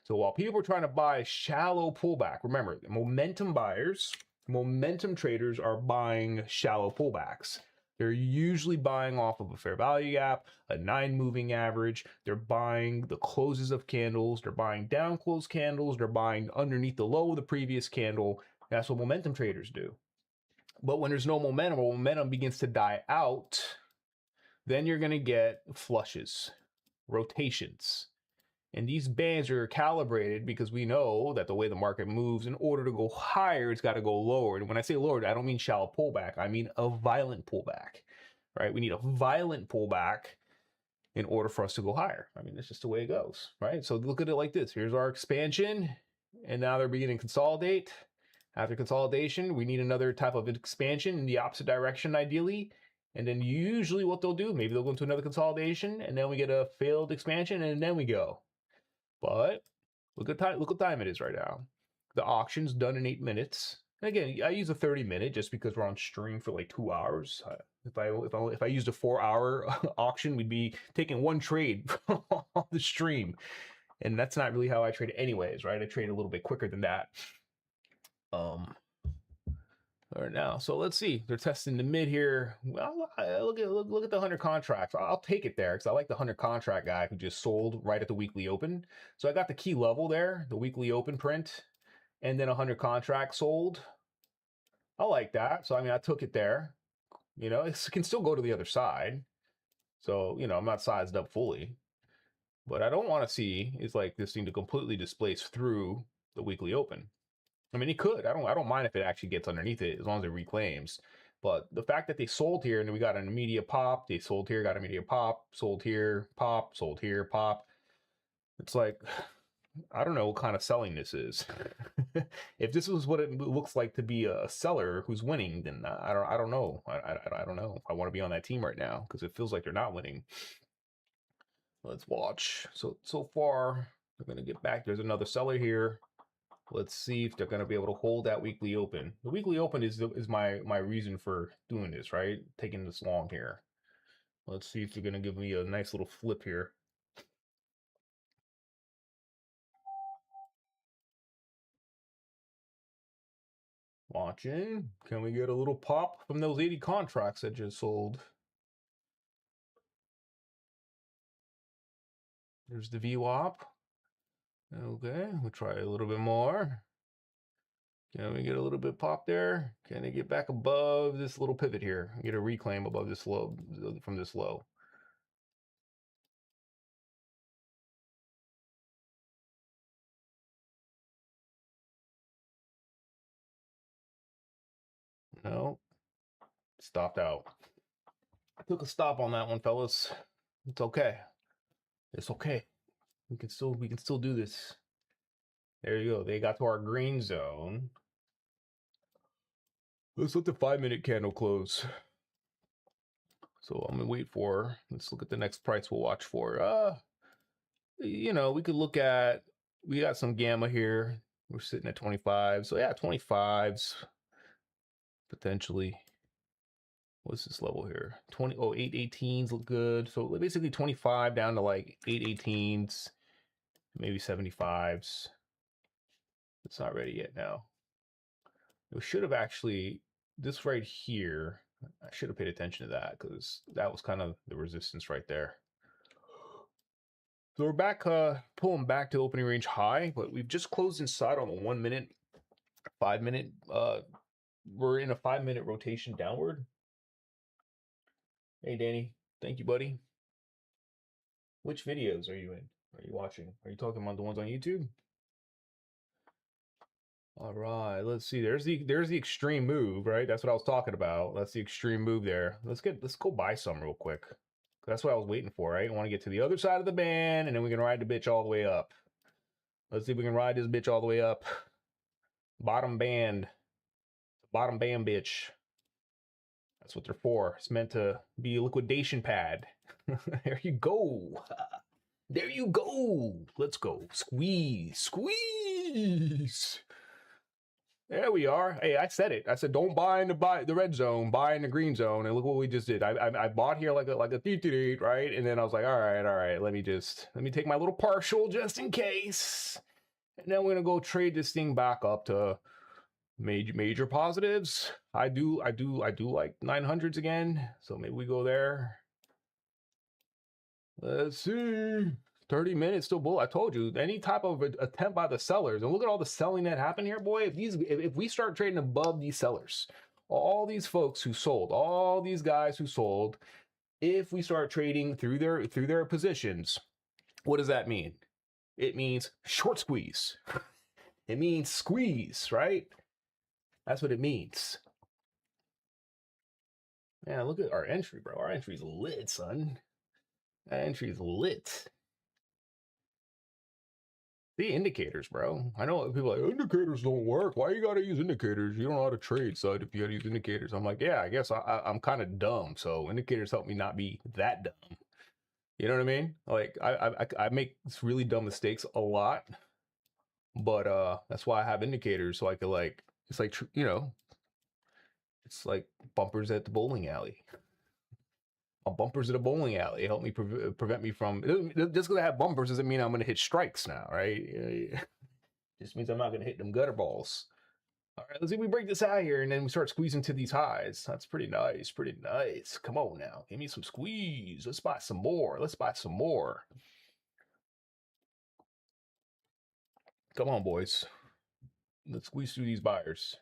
[SPEAKER 1] So while people are trying to buy shallow pullback, remember, momentum buyers, momentum traders are buying shallow pullbacks. They're usually buying off of a fair value gap, a 9 moving average. They're buying the closes of candles. They're buying down close candles. They're buying underneath the low of the previous candle. That's what momentum traders do. But when there's no momentum, or momentum begins to die out, then you're going to get flushes, rotations. And these bands are calibrated because we know that the way the market moves, in order to go higher, it's got to go lower. And when I say lower, I don't mean shallow pullback. I mean a violent pullback, right? We need a violent pullback in order for us to go higher. I mean, that's just the way it goes, right? So look at it like this. Here's our expansion, and now they're beginning to consolidate. After consolidation, we need another type of expansion in the opposite direction, ideally. And then usually what they'll do, maybe they'll go into another consolidation, and then we get a failed expansion, and then we go. But look what time it is right now. The auction's done in 8 minutes. And again, I use a 30-minute just because we're on stream for like 2 hours. If I used a 4-hour auction, we'd be taking one trade on the stream, and that's not really how I trade anyways, right? I trade a little bit quicker than that. Right now, so let's see. They're testing the mid here. Well, look at the 100 contracts. I'll take it there because I like the 100 contract guy who just sold right at the weekly open. So I got the key level there, the weekly open print, and then 100 contracts sold. I like that. So I mean, I took it there. You know, it can still go to the other side. So you know, I'm not sized up fully. But I don't want to see is like this thing to completely displace through the weekly open. I mean, it could. I don't mind if it actually gets underneath it as long as it reclaims. But the fact that they sold here and we got an immediate pop, they sold here, got an immediate pop, sold here, pop, sold here, pop. It's like, I don't know what kind of selling this is. If this is what it looks like to be a seller who's winning, then I don't know. I don't know if I want to be on that team right now because it feels like they're not winning. Let's watch. So far, they're going to get back. There's another seller here. Let's see if they're going to be able to hold that weekly open. The weekly open is my reason for doing this, right? Taking this long here. Let's see if they're going to give me a nice little flip here. Watching. Can we get a little pop from those 80 contracts that just sold? There's the VWAP. Okay, we'll try a little bit more. Can we get a little bit pop there? Can it get back above this little pivot here? Get a reclaim above this low, from this low. No, stopped out. I took a stop on that one, fellas. It's okay. It's okay. We can still do this. There you go. They got to our green zone. Let's let the 5-minute candle close. So I'm gonna wait for. Let's look at the next price we'll watch for. You know, we could look at. We got some gamma here. We're sitting at 25. So yeah, 25s potentially. What's this level here? 20, oh, 818s look good. So basically 25 down to like 818s, maybe 75s. It's not ready yet now. We should have actually, this right here, I should have paid attention to that because that was kind of the resistance right there. So we're back, pulling back to opening range high, but we've just closed inside on the 1 minute, 5 minute. We're in a 5 minute rotation downward. Hey, Danny. Thank you, buddy. Which videos are you in? Are you watching? Are you talking about the ones on YouTube? All right, let's see. There's the extreme move, right? That's what I was talking about. That's the extreme move there. Let's go buy some real quick. That's what I was waiting for, right? I want to get to the other side of the band, and then we can ride the bitch all the way up. Let's see if we can ride this bitch all the way up. Bottom band. Bottom band, bitch. That's what they're for. It's meant to be a liquidation pad. There you go. There you go. Let's go. Squeeze. Squeeze. There we are. Hey, I said it. I said don't buy in the red zone, buy in the green zone. And look what we just did. I bought here like a theet, right? And then I was like, all right. Let me take my little partial just in case. And then we're gonna go trade this thing back up to major positives. I do like 900s again. So maybe we go there. Let's see. 30 minutes still bull. I told you, any type of attempt by the sellers, and look at all the selling that happened here, boy. If we start trading above these sellers, all these folks who sold, all these guys who sold, if we start trading through their positions, what does that mean? It means short squeeze. It means squeeze, right? That's what it means. Yeah, look at our entry, bro. Our entry's lit, son. That entry's lit. The indicators, bro. I know people are like, indicators don't work. Why you gotta use indicators? You don't know how to trade, so if you gotta use indicators. I'm like, yeah, I guess I'm kind of dumb, so indicators help me not be that dumb. You know what I mean? Like I make really dumb mistakes a lot, but that's why I have indicators, so I could like, it's like, you know, it's like bumpers at the bowling alley. Bumpers at a bowling alley help me prevent me from, just because I have bumpers doesn't mean I'm going to hit strikes now, right? Just means I'm not going to hit them gutter balls. All right, let's see if we break this out here and then we start squeezing to these highs. That's pretty nice, pretty nice. Come on now, give me some squeeze. Let's buy some more. Let's buy some more. Come on, boys. Let's squeeze through these buyers.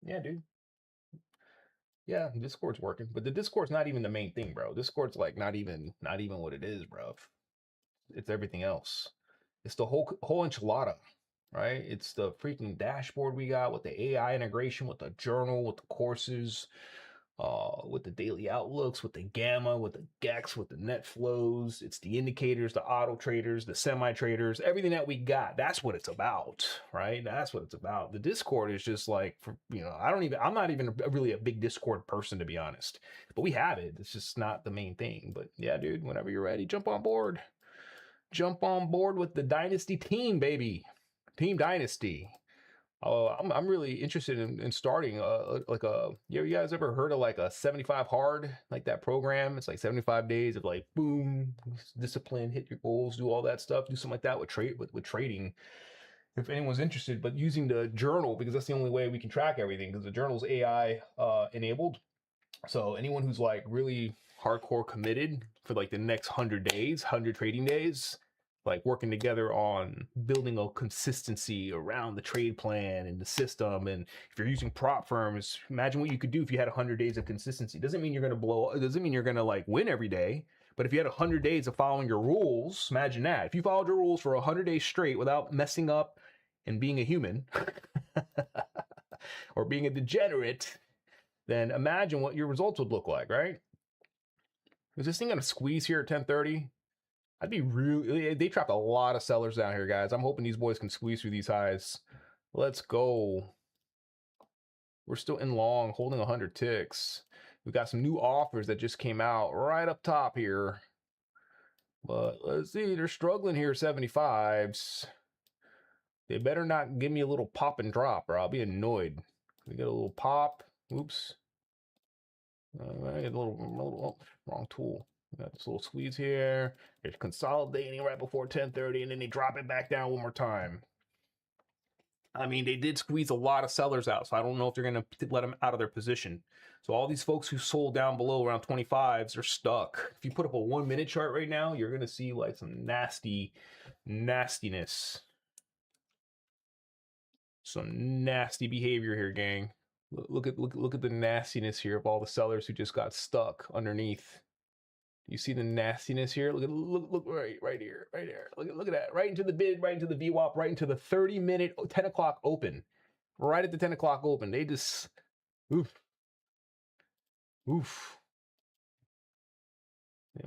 [SPEAKER 1] Yeah, dude. Yeah, Discord's working, but the Discord's not even the main thing, bro. Discord's like not even what it is, bro. It's everything else. It's the whole enchilada, right? It's the freaking dashboard we got with the AI integration, with the journal, with the courses, with the daily outlooks, with the gamma, with the GEX, with the net flows. It's the indicators, the auto traders, the semi traders, everything that we got. That's what it's about, right? That's what it's about. The Discord is just like, I'm not even really a big Discord person, to be honest, but we have it. It's just not the main thing. But yeah, dude, whenever you're ready, jump on board. Jump on board with the Dynasty team, baby. Team Dynasty. I'm really interested in starting like you guys ever heard of like a 75 hard, like that program? It's like 75 days of like boom, discipline, hit your goals, do all that stuff, do something like that with trading. If anyone's interested, but using the journal, because that's the only way we can track everything, because the journal's AI enabled. So anyone who's like really hardcore committed for like the next 100 days, 100 trading days, like working together on building a consistency around the trade plan and the system. And if you're using prop firms, imagine what you could do if you had 100 days of consistency. Doesn't mean you're going to blow, it doesn't mean you're going to like win every day. But if you had 100 days of following your rules, imagine that. If you followed your rules for 100 days straight without messing up and being a human or being a degenerate, then imagine what your results would look like, right? Is this thing going to squeeze here at 1030? I'd be really, they trapped a lot of sellers down here, guys. I'm hoping these boys can squeeze through these highs. Let's go. We're still in long, holding 100 ticks. We've got some new offers that just came out right up top here. But let's see, they're struggling here, 75s. They better not give me a little pop and drop, or I'll be annoyed. We get a little pop. Oops. I get a little wrong tool. We got this little squeeze here. They're consolidating right before 10:30, and then they drop it back down one more time. I mean, they did squeeze a lot of sellers out, so I don't know if they're going to let them out of their position. So all these folks who sold down below around 25s are stuck. If you put up a 1 minute chart right now, you're going to see like some nastiness. Some nasty behavior here, gang. Look at the nastiness here of all the sellers who just got stuck underneath. You see the nastiness here? Look right here, right there. Look at that. Right into the bid, right into the VWAP, right into the 30-minute 10 o'clock open. Right at the 10 o'clock open. They just oof. And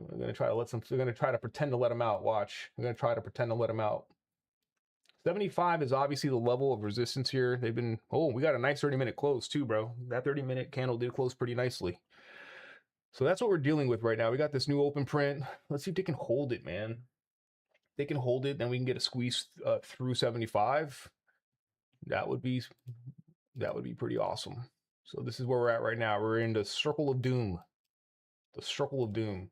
[SPEAKER 1] we're gonna try to let some. We're gonna try to pretend to let them out. Watch. We're gonna try to pretend to let them out. 75 is obviously the level of resistance here. They've been. Oh, we got a nice 30-minute close too, bro. That 30-minute candle did close pretty nicely. So that's what we're dealing with right now. We got this new open print. Let's see if they can hold it, man. If they can hold it, then we can get a squeeze through 75. That would be pretty awesome. So this is where we're at right now. We're in the circle of doom. The circle of doom.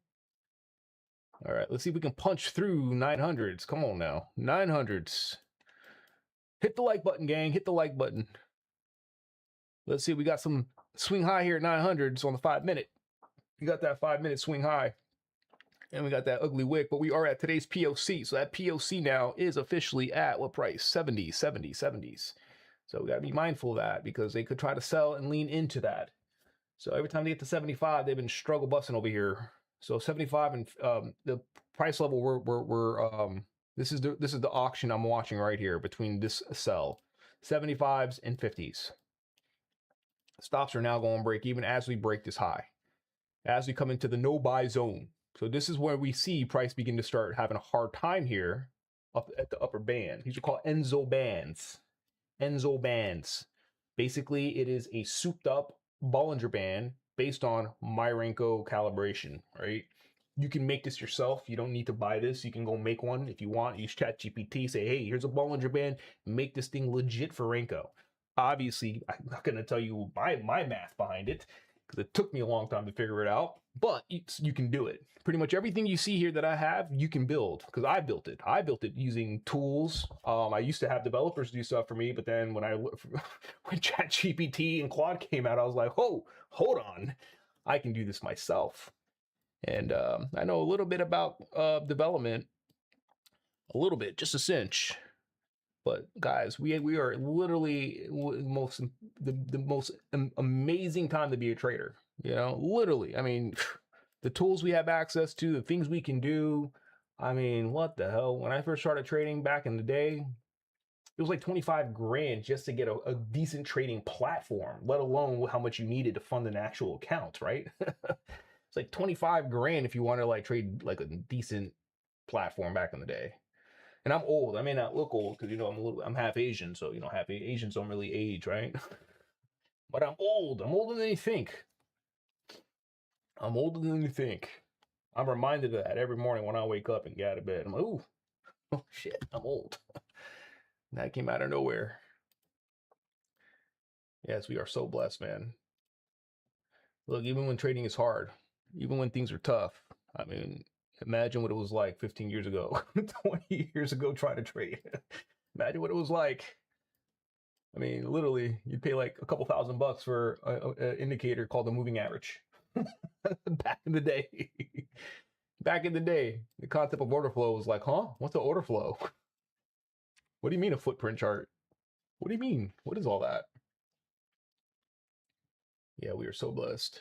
[SPEAKER 1] All right, let's see if we can punch through 900s. Come on now, 900s. Hit the like button, gang. Hit the like button. Let's see. We got some swing high here at 900s on the 5-minute. We got that 5-minute swing high. And we got that ugly wick. But we are at today's POC. So that POC now is officially at what price? 70s. So we got to be mindful of that because they could try to sell and lean into that. So every time they get to 75, they've been struggle busting over here. So 75 and the price level this is the auction I'm watching right here between this sell 75s and 50s. Stops are now going to break even as we break this high, as we come into the no buy zone. So this is where we see price begin to start having a hard time here up at the upper band. These are called Enzo bands. Enzo bands. Basically, it is a souped up Bollinger Band based on my Renko calibration, right? You can make this yourself. You don't need to buy this. You can go make one if you want. Use ChatGPT. Say, hey, here's a Bollinger Band. Make this thing legit for Renko. Obviously, I'm not going to tell you my math behind it because it took me a long time to figure it out. But you can do it. Pretty much everything you see here that I have, you can build because I built it. I built it using tools. I used to have developers do stuff for me, but then when ChatGPT and Claude came out, I was like, oh, hold on, I can do this myself. And I know a little bit about development, a little bit, just a cinch. But guys, we are literally the most amazing time to be a trader. You know, literally. I mean, the tools we have access to, the things we can do. I mean, what the hell? When I first started trading back in the day, it was like 25 grand just to get a decent trading platform, let alone how much you needed to fund an actual account, right? It's like 25 grand if you want to like trade like a decent platform back in the day. And I'm old. I may not look old because, you know, I'm half Asian. So, you know, half Asians don't really age, right? But I'm old. I'm older than you think. I'm older than you think. I'm reminded of that every morning when I wake up and get out of bed. I'm like, ooh, oh shit, I'm old. That came out of nowhere. Yes, we are so blessed, man. Look, even when trading is hard, even when things are tough, I mean, imagine what it was like 15 years ago, 20 years ago trying to trade. Imagine what it was like. I mean, literally, you'd pay like a couple $1,000 for an indicator called the moving average. Back in the day. Back in the day, the concept of order flow was like, huh? What's an order flow? What do you mean a footprint chart? What do you mean? What is all that? Yeah, we are so blessed.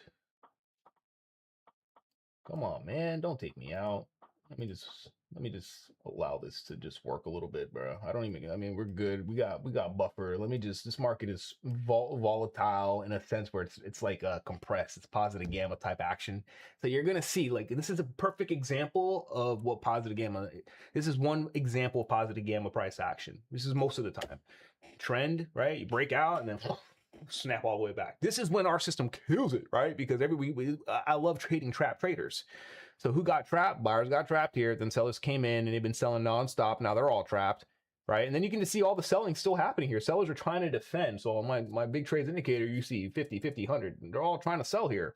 [SPEAKER 1] Come on, man. Don't take me out. Let me just allow this to just work a little bit, bro. I mean, we're good. We got buffer. This market is volatile in a sense where it's like compressed. It's positive gamma type action. So you're going to see like, this is a perfect example of what positive gamma, this is one example of positive gamma price action. This is most of the time. Trend, right? You break out and then snap all the way back. This is when our system kills it, right? Because every week I love trading trap traders. So who got trapped? Buyers got trapped here. Then sellers came in and they've been selling nonstop. Now they're all trapped, right? And then you can see all the selling still happening here. Sellers are trying to defend. So on my big trades indicator, you see 50, 50, 100. They're all trying to sell here.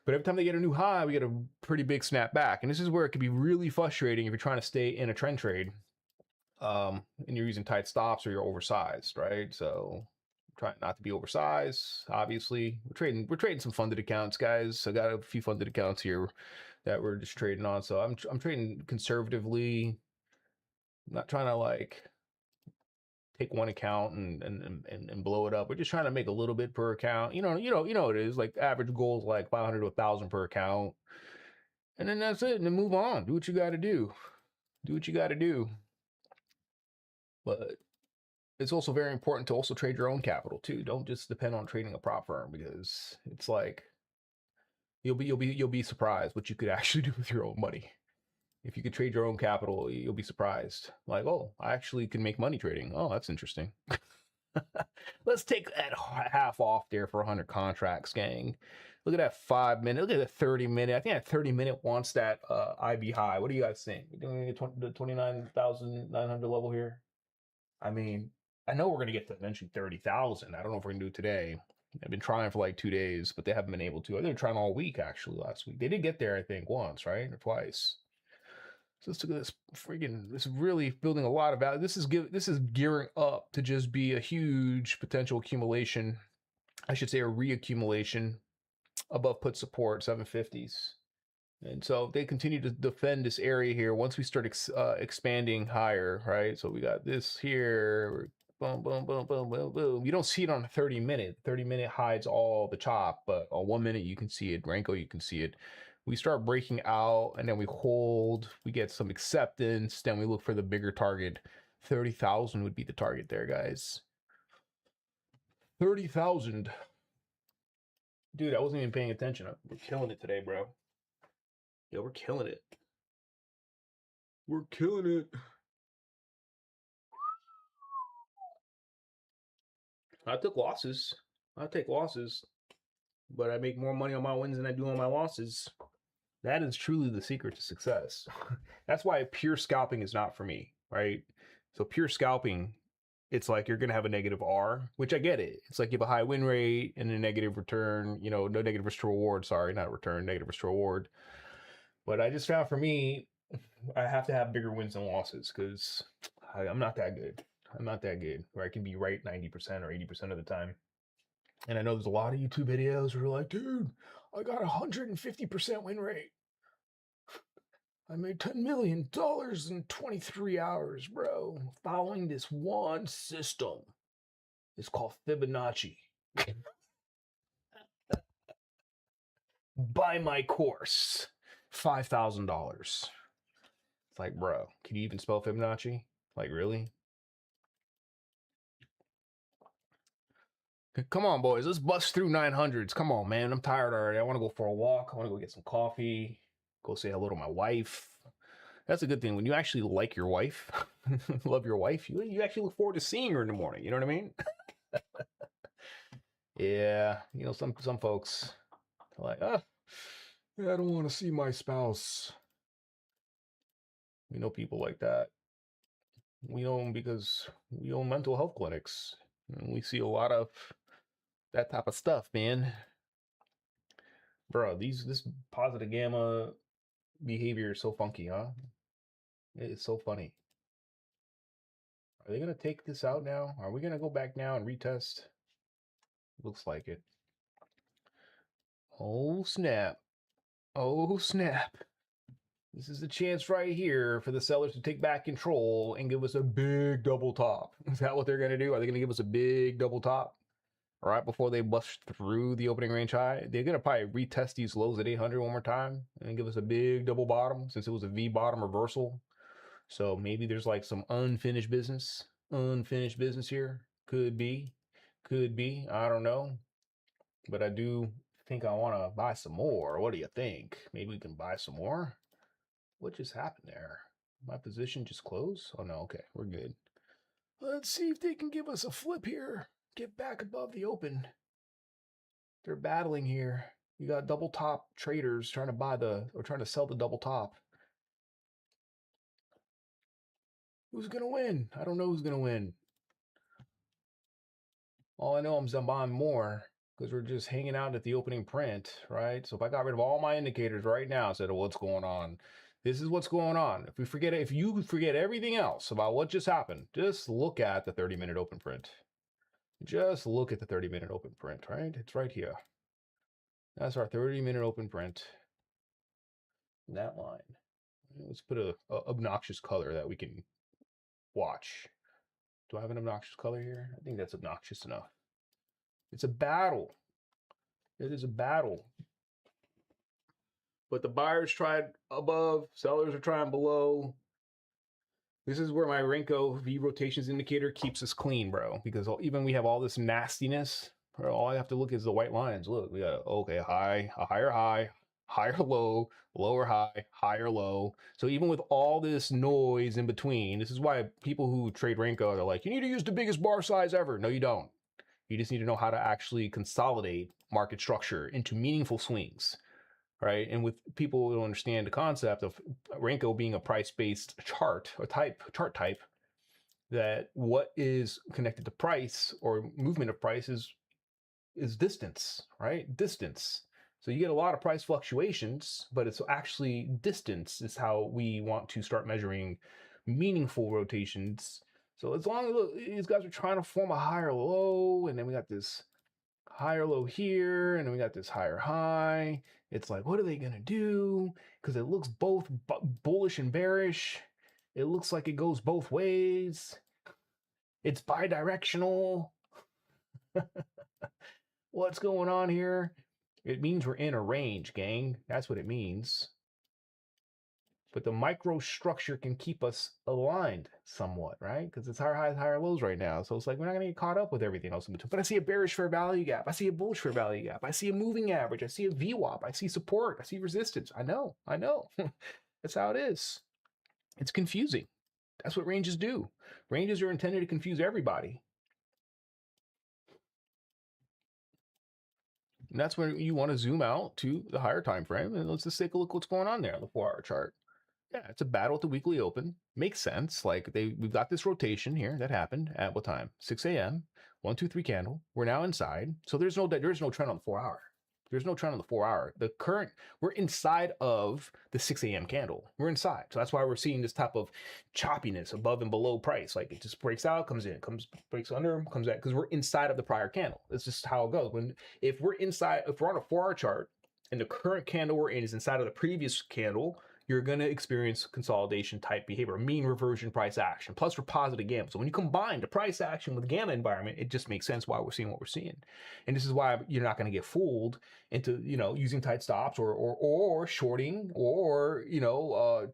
[SPEAKER 1] But every time they get a new high, we get a pretty big snap back. And this is where it can be really frustrating if you're trying to stay in a trend trade and you're using tight stops or you're oversized, right? So trying not to be oversized, obviously. We're trading some funded accounts, guys. I got a few funded accounts here that we're just trading on. So I'm trading conservatively. I'm not trying to like take one account and blow it up. We're just trying to make a little bit per account. You know it is like average goal is like 500 to 1,000 per account. And then that's it. And then move on. Do what you got to do. Do what you got to do. But it's also very important to also trade your own capital too. Don't just depend on trading a prop firm, because it's like you'll be surprised what you could actually do with your own money. If you could trade your own capital, you'll be surprised. Like, oh, I actually can make money trading. Oh, that's interesting. Let's take that half off there for 100 contracts, gang. Look at that 5 minute. Look at that 30 minute. I think that 30 minute wants that IB high. What do you guys think? We're doing the 29,900 level here. I mean, I know we're going to get to eventually 30,000. I don't know if we're going to do it today. I've been trying for like 2 days, but they haven't been able to. They were trying all week, actually, last week. They did get there, I think, once, right? Or twice. So let's look at this freaking, this is really building a lot of value. This is gearing up to just be a huge potential accumulation. I should say a reaccumulation above put support, 750s. And so if they continue to defend this area here, once we start expanding higher, right? So we got this here, boom, boom, boom, boom, boom, boom. You don't see it on a 30 minute. 30 minute hides all the chop, but on 1 minute you can see it. Renko, you can see it. We start breaking out and then we hold, we get some acceptance, then we look for the bigger target. 30,000 would be the target there, guys. 30,000. Dude, I wasn't even paying attention. We're killing it today, bro. Yo, we're killing it. We're killing it. I took losses. I take losses, but I make more money on my wins than I do on my losses. That is truly the secret to success. That's why pure scalping is not for me, right? So pure scalping, it's like you're going to have a negative R, which I get it. It's like you have a high win rate and a negative return, you know, no negative risk to reward. Sorry, not return, negative risk to reward. But I just found for me, I have to have bigger wins than losses because I'm not that good. I'm not that good where I can be right 90% or 80% of the time. And I know there's a lot of YouTube videos where you're like, dude, I got 150% win rate. I made $10 million in 23 hours, bro. Following this one system. It's called Fibonacci. Buy my course. $5,000. It's like, bro, can you even spell Fibonacci? Like, really? Come on, boys. Let's bust through 900s. Come on, man. I'm tired already. I want to go for a walk. I want to go get some coffee. Go say hello to my wife. That's a good thing. When you actually like your wife, love your wife, you actually look forward to seeing her in the morning. You know what I mean? Yeah. You know, some folks are like, I don't want to see my spouse. We know people like that. We know them because we own mental health clinics. And we see a lot of that type of stuff, man. Bro, this positive gamma behavior is so funky, huh? It's so funny. Are they going to take this out now? Are we going to go back now and retest? Looks like it. Oh, snap. Oh, snap. This is the chance right here for the sellers to take back control and give us a big double top. Is that what they're going to do? Are they going to give us a big double top right before they bust through the opening range high? They're going to probably retest these lows at 800 one more time and give us a big double bottom since it was a V bottom reversal. So maybe there's like some unfinished business here. Could be. I don't know. But I do think I want to buy some more. What do you think? Maybe we can buy some more? What just happened there? My position just closed? Oh no, okay, we're good. Let's see if they can give us a flip here. get back above the open. They're battling here. You got double top traders trying to buy or trying to sell the double top. Who's going to win? I don't know who's going to win. All I know, I'm buying more because we're just hanging out at the opening print, right? So if I got rid of all my indicators right now, said, what's going on? This is what's going on. If you forget everything else about what just happened, just look at the 30-minute open print. Just look at the 30-minute open print, right? It's right here. That's our 30-minute open print. That line. Let's put a obnoxious color that we can watch. Do I have an obnoxious color here? I think that's obnoxious enough. It's a battle. It is a battle. But the buyers tried above, sellers are trying below. This is where my Renko V rotations indicator keeps us clean, bro. Because even we have all this nastiness, bro, all I have to look is the white lines. Look, we got, okay, high, a higher high, higher low, lower high, higher low. So even with all this noise in between, this is why people who trade Renko are like, you need to use the biggest bar size ever. No, you don't. You just need to know how to actually consolidate market structure into meaningful swings, right? And with people who don't understand the concept of Renko being a price-based chart or chart type, that what is connected to price or movement of price is distance, right? Distance. So you get a lot of price fluctuations, but it's actually distance is how we want to start measuring meaningful rotations. So as long as look, these guys are trying to form a higher low, and then we got this higher low here, and then we got this higher high. It's like, what are they gonna do? Because it looks both bullish and bearish. It looks like it goes both ways. It's bidirectional. What's going on here? It means we're in a range, gang. That's what it means. But the microstructure can keep us aligned somewhat, right? Because it's higher highs, higher lows right now. So it's like we're not going to get caught up with everything else in between. But I see a bearish fair value gap. I see a bullish fair value gap. I see a moving average. I see a VWAP. I see support. I see resistance. I know. That's how it is. It's confusing. That's what ranges do. Ranges are intended to confuse everybody. And that's when you want to zoom out to the higher time frame. And let's just take a look what's going on there on the 4-hour chart. Yeah, it's a battle at the weekly open. Makes sense. Like we've got this rotation here that happened at what time? 6 a.m. 1, 2, 3 candle. We're now inside. So there's no trend on the 4-hour. There's no trend on the 4-hour. We're inside of the 6 a.m. candle. We're inside. So that's why we're seeing this type of choppiness above and below price. Like it just breaks out, comes in, breaks under, comes out, because we're inside of the prior candle. That's just how it goes. If we're on a 4-hour chart and the current candle we're in is inside of the previous candle, you're going to experience consolidation type behavior, mean reversion price action. Plus, we're positive gamma. So when you combine the price action with gamma environment, it just makes sense why we're seeing what we're seeing. And this is why you're not going to get fooled into, using tight stops or shorting or,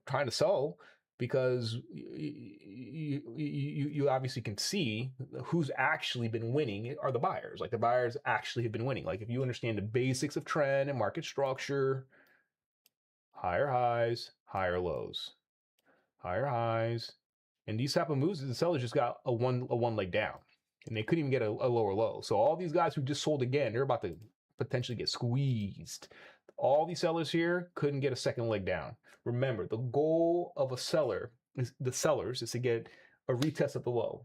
[SPEAKER 1] trying to sell, because you obviously can see who's actually been winning are the buyers. Like the buyers actually have been winning. Like if you understand the basics of trend and market structure, higher highs, higher lows, higher highs. And these type of moves, the sellers just got a one leg down, and they couldn't even get a lower low. So all these guys who just sold again, they're about to potentially get squeezed. All these sellers here couldn't get a second leg down. Remember, the goal of the sellers is to get a retest of the low.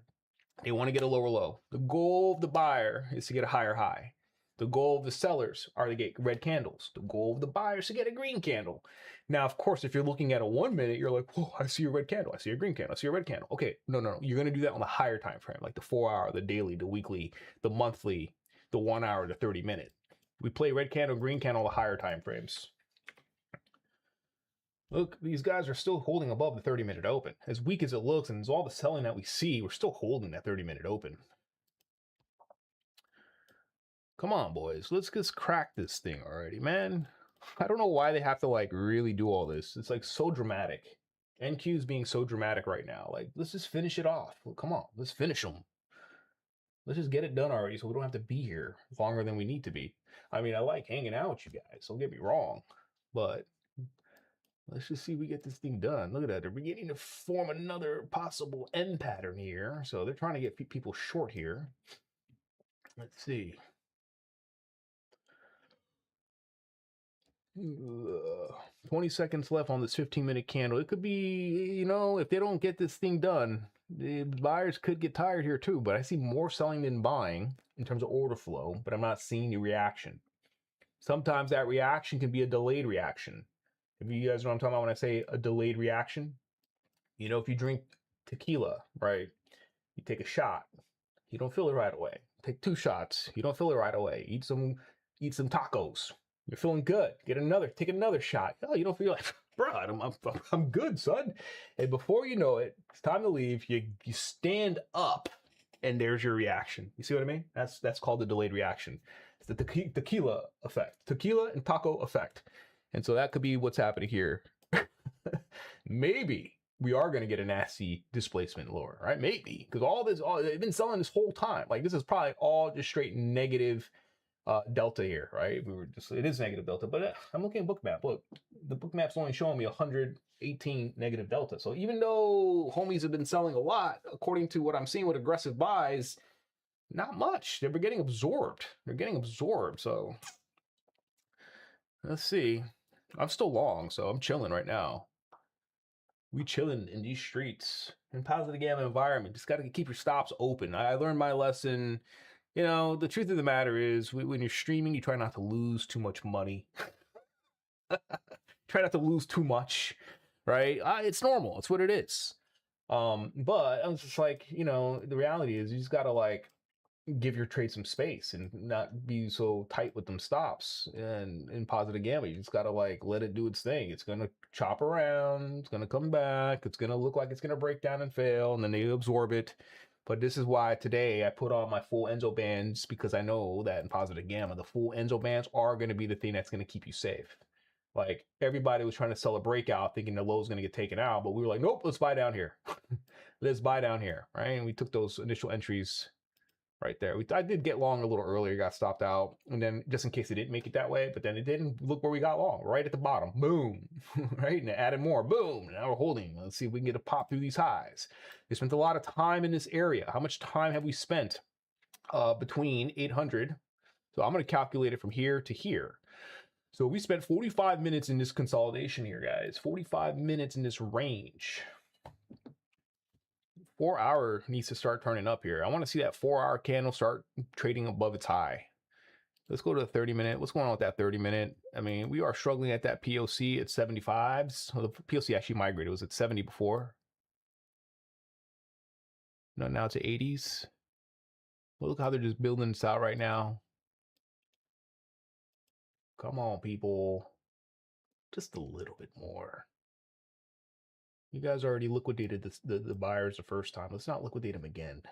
[SPEAKER 1] They want to get a lower low. The goal of the buyer is to get a higher high. The goal of the sellers are to get red candles. The goal of the buyers is to get a green candle. Now, of course, if you're looking at a 1 minute, you're like, oh, I see a red candle. I see a green candle. I see a red candle. Okay, no. You're going to do that on the higher time frame, like the 4-hour, the daily, the weekly, the monthly, the 1 hour, the 30-minute. We play red candle, green candle, the higher time frames. Look, these guys are still holding above the 30-minute open. As weak as it looks, and as all the selling that we see, we're still holding that 30-minute open. Come on, boys. Let's just crack this thing already, man. I don't know why they have to, like, really do all this. It's, like, so dramatic. NQ is being so dramatic right now. Like, let's just finish it off. Well, come on. Let's finish them. Let's just get it done already so we don't have to be here longer than we need to be. I mean, I like hanging out with you guys. Don't get me wrong. But let's just see if we get this thing done. Look at that. They're beginning to form another possible end pattern here. So they're trying to get people short here. Let's see. 20 seconds left on this 15-minute candle. It could be, you know, if they don't get this thing done, the buyers could get tired here too. But I see more selling than buying in terms of order flow, but I'm not seeing the reaction. Sometimes that reaction can be a delayed reaction. If you guys know what I'm talking about when I say a delayed reaction, you know, if you drink tequila, right? You take a shot, you don't feel it right away. Take 2 shots, you don't feel it right away. Eat some tacos, you're feeling good. Take another shot. Oh, you don't feel like, bro, I'm good, son. And before you know it, it's time to leave. You stand up, and there's your reaction. You see what I mean? That's called the delayed reaction. It's the tequila effect, tequila and taco effect. And so that could be what's happening here. Maybe we are going to get a nasty displacement lower, right? Maybe, because they've been selling this whole time. Like, this is probably all just straight negative delta here, right? It is negative delta, but I'm looking at Bookmap. Look, the Bookmap's only showing me 118 negative delta. So even though homies have been selling a lot, according to what I'm seeing with aggressive buys, not much. They're getting absorbed. So let's see. I'm still long, so I'm chilling right now. We chilling in these streets in positive gamma environment. Just got to keep your stops open. I learned my lesson. You know, the truth of the matter is, when you're streaming, you try not to lose too much money. Try not to lose too much, right? It's normal. It's what it is. But I was just like, you know, the reality is you just got to like give your trade some space and not be so tight with them stops. And in positive gamma, you just got to like let it do its thing. It's going to chop around. It's going to come back. It's going to look like it's going to break down and fail, and then they absorb it. But this is why today I put on my full Enzo bands, because I know that in positive gamma, the full Enzo bands are going to be the thing that's going to keep you safe. Like, everybody was trying to sell a breakout thinking the low is going to get taken out, but we were like, nope, let's buy down here. Let's buy down here, right? And we took those initial entries right there. I did get long a little earlier, got stopped out, and then just in case it didn't make it that way, but then it didn't. Look where we got long, right at the bottom. Boom. Right? And added more. Boom. Now we're holding. Let's see if we can get a pop through these highs. We spent a lot of time in this area. How much time have we spent between 800? So I'm going to calculate it from here to here. So we spent 45 minutes in this consolidation here, guys. 45 minutes in this range. 4 hour needs to start turning up here. I want to see that 4 hour candle start trading above its high. Let's go to the 30 minute. What's going on with that 30 minute? I mean, we are struggling at that POC at 75s. Well, the POC actually migrated. It was at 70 before. No, now it's at 80s. Well, look how they're just building this out right now. Come on, people. Just a little bit more. You guys already liquidated the buyers the first time. Let's not liquidate them again.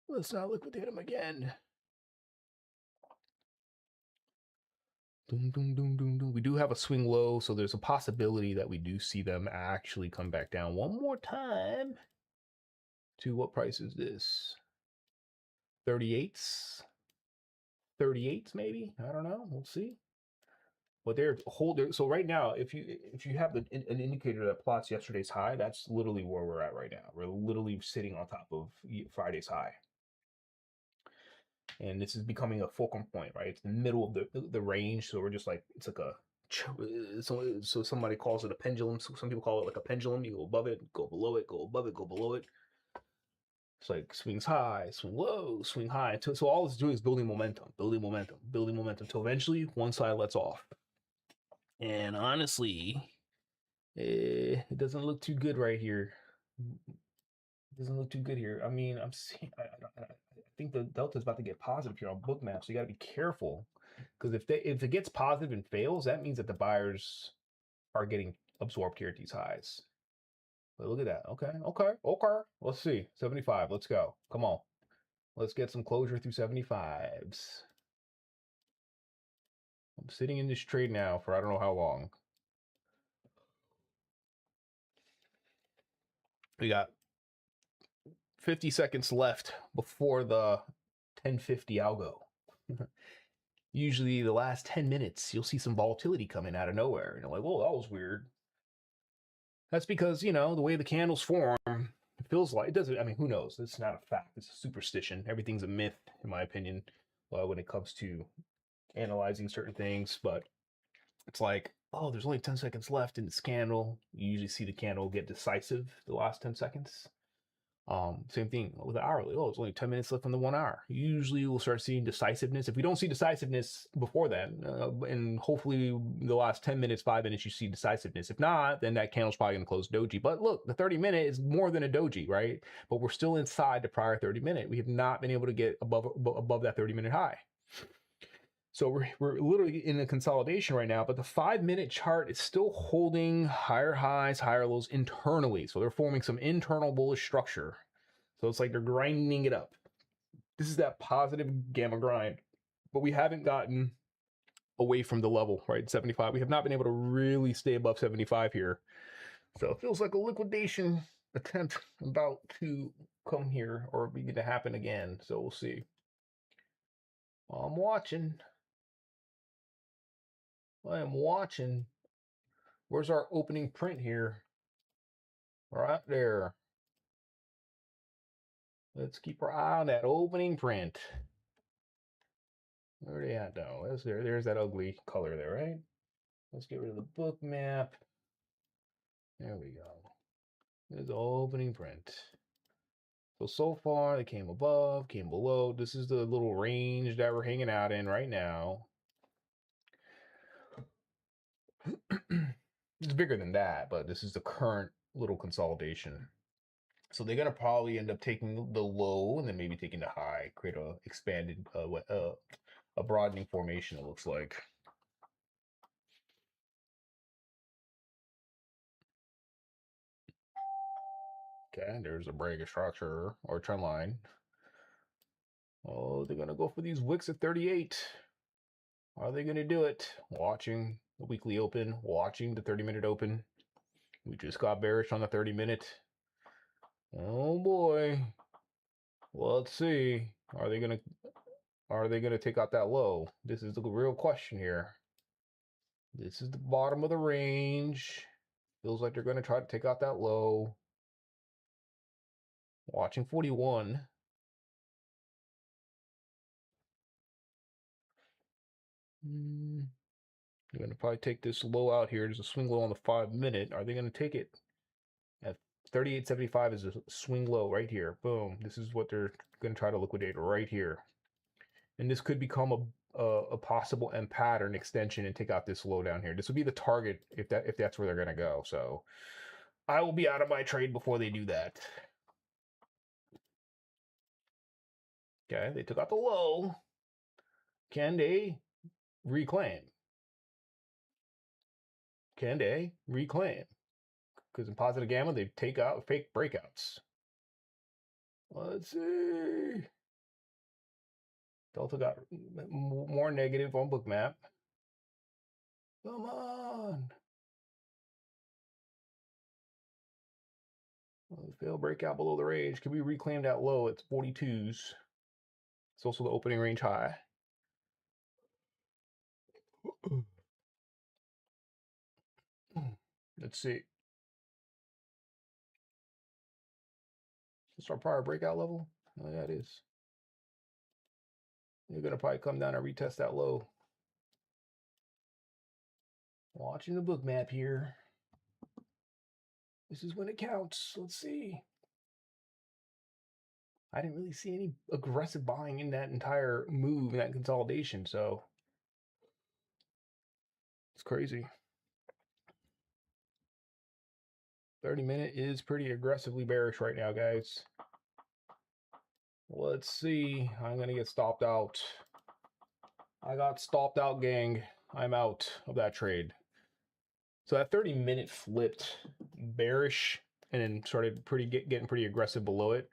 [SPEAKER 1] Let's not liquidate them again. Doom, doom, doom, doom, doom. We do have a swing low, so there's a possibility that we do see them actually come back down one more time. To what price is this? 38s? 38s maybe? I don't know. We'll see. But they're holding. So right now, if you have an indicator that plots yesterday's high, that's literally where we're at right now. We're literally sitting on top of Friday's high. And this is becoming a fulcrum point, right? It's the middle of the range. So we're just like, it's like so somebody calls it a pendulum. So some people call it like a pendulum. You go above it, go below it, go above it, go below it. It's like swings high, swing low, swing high. So all it's doing is building momentum, building momentum, building momentum until eventually one side lets off. And honestly, it doesn't look too good right here. It doesn't look too good here. I mean, I'm seeing, I think the delta is about to get positive here on Bookmap, so you got to be careful, because if it gets positive and fails, that means that the buyers are getting absorbed here at these highs. But look at that. Okay. Let's see. 75. Let's go. Come on. Let's get some closure through 75s. I'm sitting in this trade now for I don't know how long. We got 50 seconds left before the 1050 algo. Usually the last 10 minutes, you'll see some volatility coming out of nowhere. And you're like, whoa, that was weird. That's because, you know, the way the candles form, if It feels like it doesn't. I mean, who knows? It's not a fact. It's a superstition. Everything's a myth, in my opinion, when it comes to analyzing certain things. But it's like, oh, there's only 10 seconds left in this candle. You usually see the candle get decisive the last 10 seconds. Same thing with the hourly. Oh, it's only 10 minutes left on the 1 hour. Usually we'll start seeing decisiveness. If we don't see decisiveness before then, and hopefully the last 10 minutes, 5 minutes, you see decisiveness. If not, then that candle's probably going to close doji. But look, the 30-minute is more than a doji, right? But we're still inside the prior 30-minute. We have not been able to get above that 30-minute high. So we're literally in a consolidation right now, but the 5-minute chart is still holding higher highs, higher lows internally. So they're forming some internal bullish structure. So it's like they're grinding it up. This is that positive gamma grind, but we haven't gotten away from the level, right? 75. We have not been able to really stay above 75 here. So it feels like a liquidation attempt about to come here or begin to happen again. So we'll see. I'm watching. I am watching. Where's our opening print here? Right there. Let's keep our eye on that opening print. Where are they at now? There's that ugly color there, right? Let's get rid of the book map. There we go. There's the opening print. So far they came above, came below. This is the little range that we're hanging out in right now. It's bigger than that, but this is the current little consolidation. So they're gonna probably end up taking the low and then maybe taking the high, create a expanded, a broadening formation. It looks like. Okay, there's a break structure or trend line. Oh, they're gonna go for these wicks at 38. Are they gonna do it? Watching the weekly open, watching the 30-minute open. We just got bearish on the 30-minute. Oh boy. Let's see. Are they gonna take out that low? This is the real question here. This is the bottom of the range. Feels like they're gonna try to take out that low. Watching 41. They're gonna probably take this low out here. There's a swing low on the 5-minute. Are they gonna take it? At 38.75 is a swing low right here. Boom. This is what they're gonna try to liquidate right here. And this could become a possible M pattern extension and take out this low down here. This would be the target if that's where they're gonna go. So I will be out of my trade before they do that. Okay, they took out the low. Can they reclaim? Can they reclaim? Because in positive gamma, they take out fake breakouts. Let's see. Delta got more negative on bookmap. Come on. Fail breakout below the range. Can we reclaim that low? It's 42s. It's also the opening range high. Let's see. It's our prior breakout level. Oh, yeah, it is. You're gonna probably come down and retest that low. Watching the book map here. This is when it counts. Let's see. I didn't really see any aggressive buying in that entire move, in that consolidation, so it's crazy. 30-minute is pretty aggressively bearish right now, guys. Let's see. I'm gonna get stopped out. I got stopped out, gang. I'm out of that trade. So that 30-minute flipped bearish and then started getting pretty aggressive below it.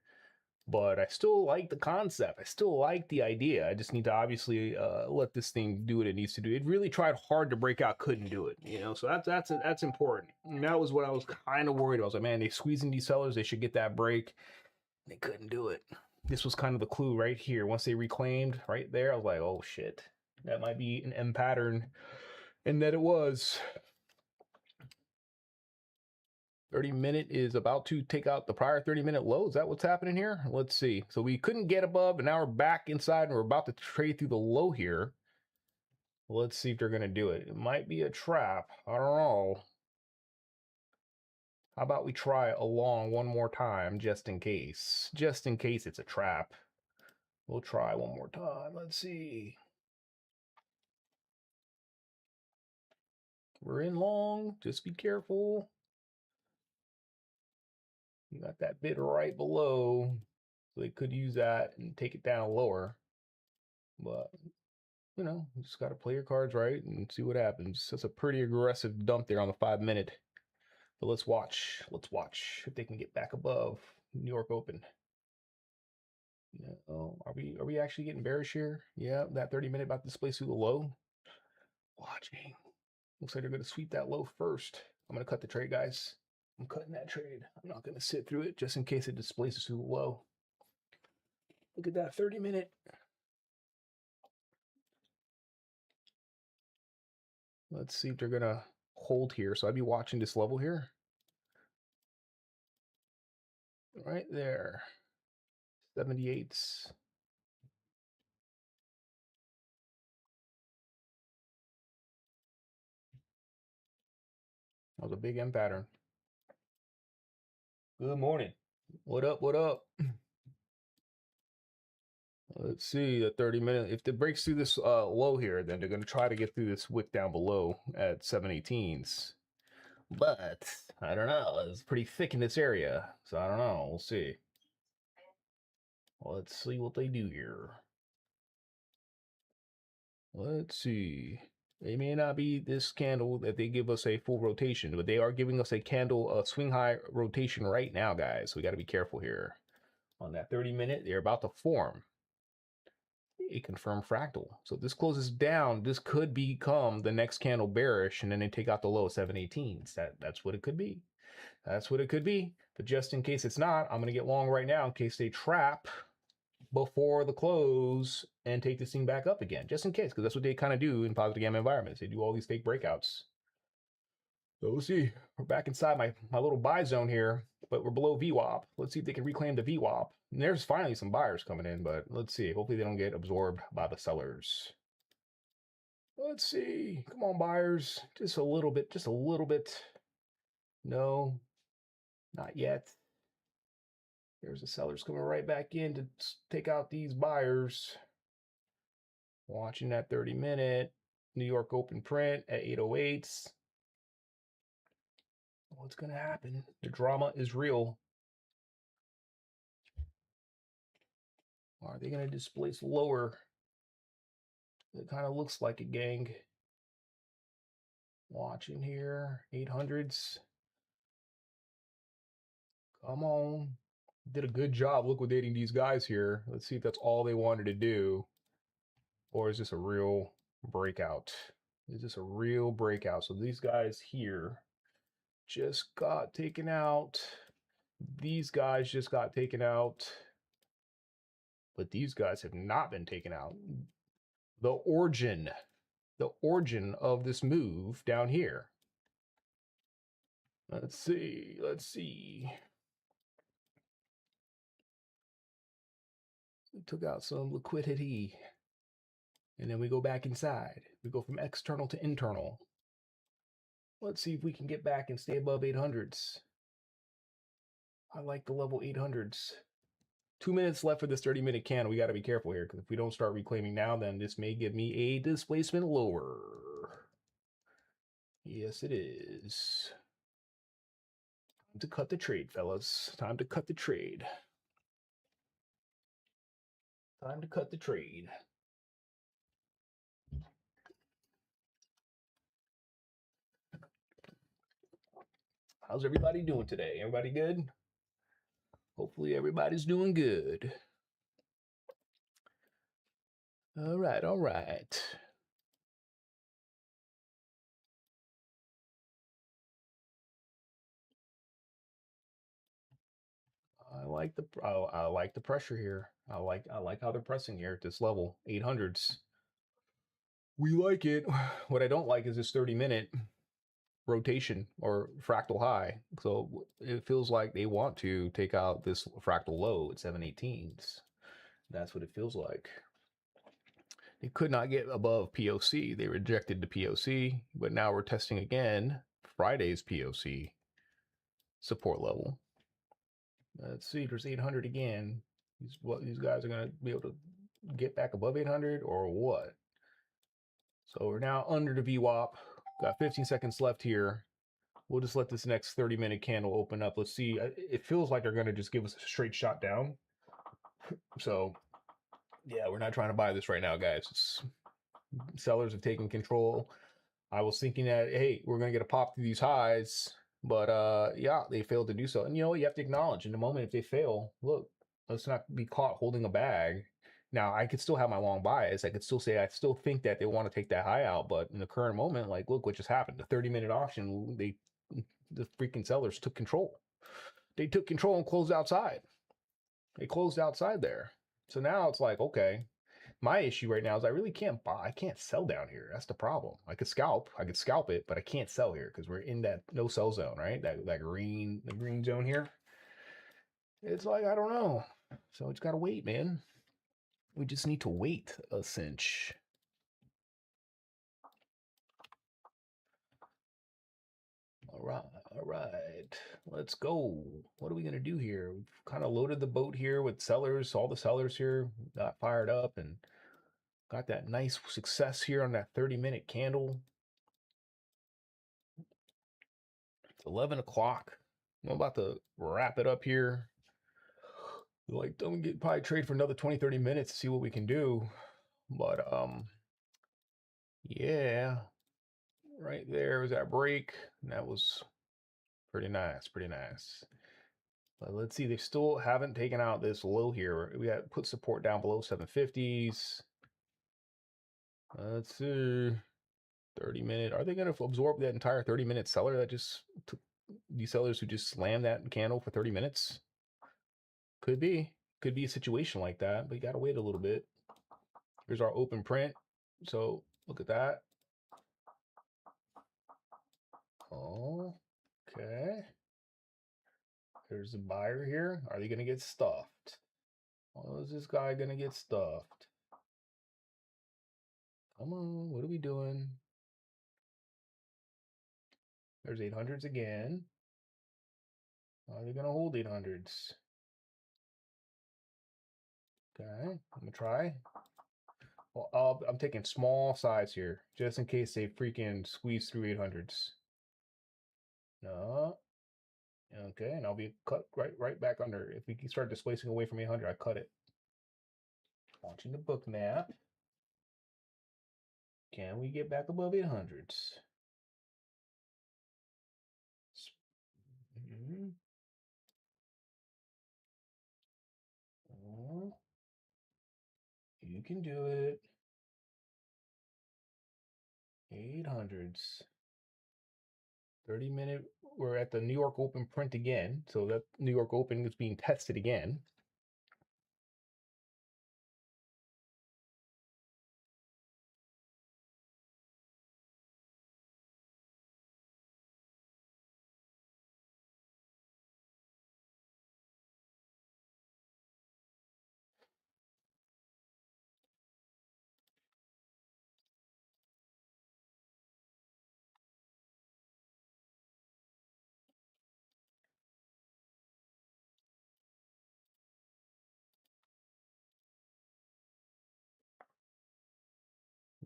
[SPEAKER 1] But I still like the concept. I still like the idea. I just need to obviously let this thing do what it needs to do. It really tried hard to break out, couldn't do it. You know, so that's important. And that was what I was kind of worried about. I was like, man, they squeezing these sellers. They should get that break. They couldn't do it. This was kind of the clue right here. Once they reclaimed right there, I was like, oh shit, that might be an M pattern, and that it was. 30-minute is about to take out the prior 30-minute low. Is that what's happening here? Let's see. So we couldn't get above, and now we're back inside, and we're about to trade through the low here. Let's see if they're going to do it. It might be a trap. I don't know. How about we try along one more time, just in case? Just in case it's a trap. We'll try one more time. Let's see. We're in long. Just be careful. You got that bid right below. So they could use that and take it down lower. But, you know, you just got to play your cards right and see what happens. That's a pretty aggressive dump there on the 5-minute. But let's watch. Let's watch if they can get back above New York Open. Oh, are we actually getting bearish here? Yeah, that 30-minute about to displace through the low. Watching. Looks like they're going to sweep that low first. I'm going to cut the trade, guys. I'm cutting that trade. I'm not going to sit through it just in case it displaces through the low. Look at that 30-minute. Let's see if they're going to hold here. So I'd be watching this level here. Right there. 78s. That was a big M pattern. Good morning. What up? What up? Let's see the 30-minute. If it breaks through this low here, then they're going to try to get through this wick down below at 718s. But I don't know. It's pretty thick in this area, so I don't know. We'll see. Let's see what they do here. Let's see. They may not be this candle that they give us a full rotation, but they are giving us a candle, swing high rotation right now, guys. So we got to be careful here. On that 30-minute, they're about to form a confirmed fractal. So if this closes down, this could become the next candle bearish, and then they take out the low 718s. That's what it could be. That's what it could be. But just in case it's not, I'm going to get long right now in case they trap before the close and take this thing back up again, just in case, because that's what they kind of do in positive gamma environments. They do all these fake breakouts. So we'll see. We're back inside my little buy zone here, but we're below VWAP. Let's see if they can reclaim the VWAP. And there's finally some buyers coming in, but let's see. Hopefully they don't get absorbed by the sellers. Let's see. Come on, buyers. Just a little bit. Just a little bit. No, not yet. There's the sellers coming right back in to take out these buyers. Watching that 30-minute New York Open print at 808s. What's going to happen? The drama is real. Are they going to displace lower? It kind of looks like a gang. Watching here, 800s. Come on. Did a good job liquidating these guys here. Let's see if that's all they wanted to do. Or is this a real breakout? Is this a real breakout? So these guys here just got taken out. These guys just got taken out. But these guys have not been taken out. The origin of this move down here. Let's see. We took out some liquidity. And then we go back inside. We go from external to internal. Let's see if we can get back and stay above 800s. I like the level 800s. 2 minutes left for this 30-minute candle. We got to be careful here, because if we don't start reclaiming now, then this may give me a displacement lower. Yes, it is. Time to cut the trade, fellas. Time to cut the trade. Time to cut the trade. How's everybody doing today? Everybody good? Hopefully everybody's doing good. All right, all right. I like the pressure here. I like how they're pressing here at this level, 800s. We like it. What I don't like is this 30-minute. rotation or fractal high. So it feels like they want to take out this fractal low at 718s. That's what it feels like. They could not get above POC. They rejected the POC, but now we're testing again Friday's POC support level. Let's see, there's 800 again. These guys are going to be able to get back above 800 or what? So we're now under the VWAP. Got 15 seconds left here. We'll just let this next 30-minute candle open up. Let's see. It feels like they're going to just give us a straight shot down. So, yeah, we're not trying to buy this right now, guys. Sellers have taken control. I was thinking that, hey, we're going to get a pop through these highs. But, yeah, they failed to do so. And, you know what? You have to acknowledge in the moment if they fail, look, let's not be caught holding a bag. Now, I could still have my long bias. I could still say I still think that they want to take that high out. But in the current moment, like, look what just happened. The 30-minute auction, the freaking sellers took control. They took control and closed outside. They closed outside there. So now it's like, okay, my issue right now is I really can't buy. I can't sell down here. That's the problem. I could scalp it, but I can't sell here because we're in that no sell zone, right? The green zone here. It's like, I don't know. So it's got to wait, man. We just need to wait a cinch. All right. Let's go. What are we going to do here? We've kind of loaded the boat here with sellers. All the sellers here got fired up and got that nice success here on that 30-minute candle. It's 11 o'clock. I'm about to wrap it up here. Like, don't get probably trade for another 20, 30 minutes to see what we can do. But, yeah, right there was that break. And that was pretty nice, pretty nice. But let's see, they still haven't taken out this low here. We got put support down below 750s. Let's see, 30-minute. Are they going to absorb that entire 30-minute seller that just took these sellers who just slammed that candle for 30 minutes? Could be a situation like that, but you got to wait a little bit. Here's our open print. So look at that. Oh, okay. There's a buyer here. Are they going to get stuffed? Oh, is this guy going to get stuffed? Come on, what are we doing? There's 800s again. Are they going to hold 800s? Okay, I'm going to try. Well, I'm taking small size here, just in case they freaking squeeze through 800s. No. Okay, and I'll be cut right back under. If we start displacing away from 800, I cut it. Watching the book map. Can we get back above 800s? Oh, you can do it. 800s. 30-minute. We're at the New York Open print again. So that New York Open is being tested again.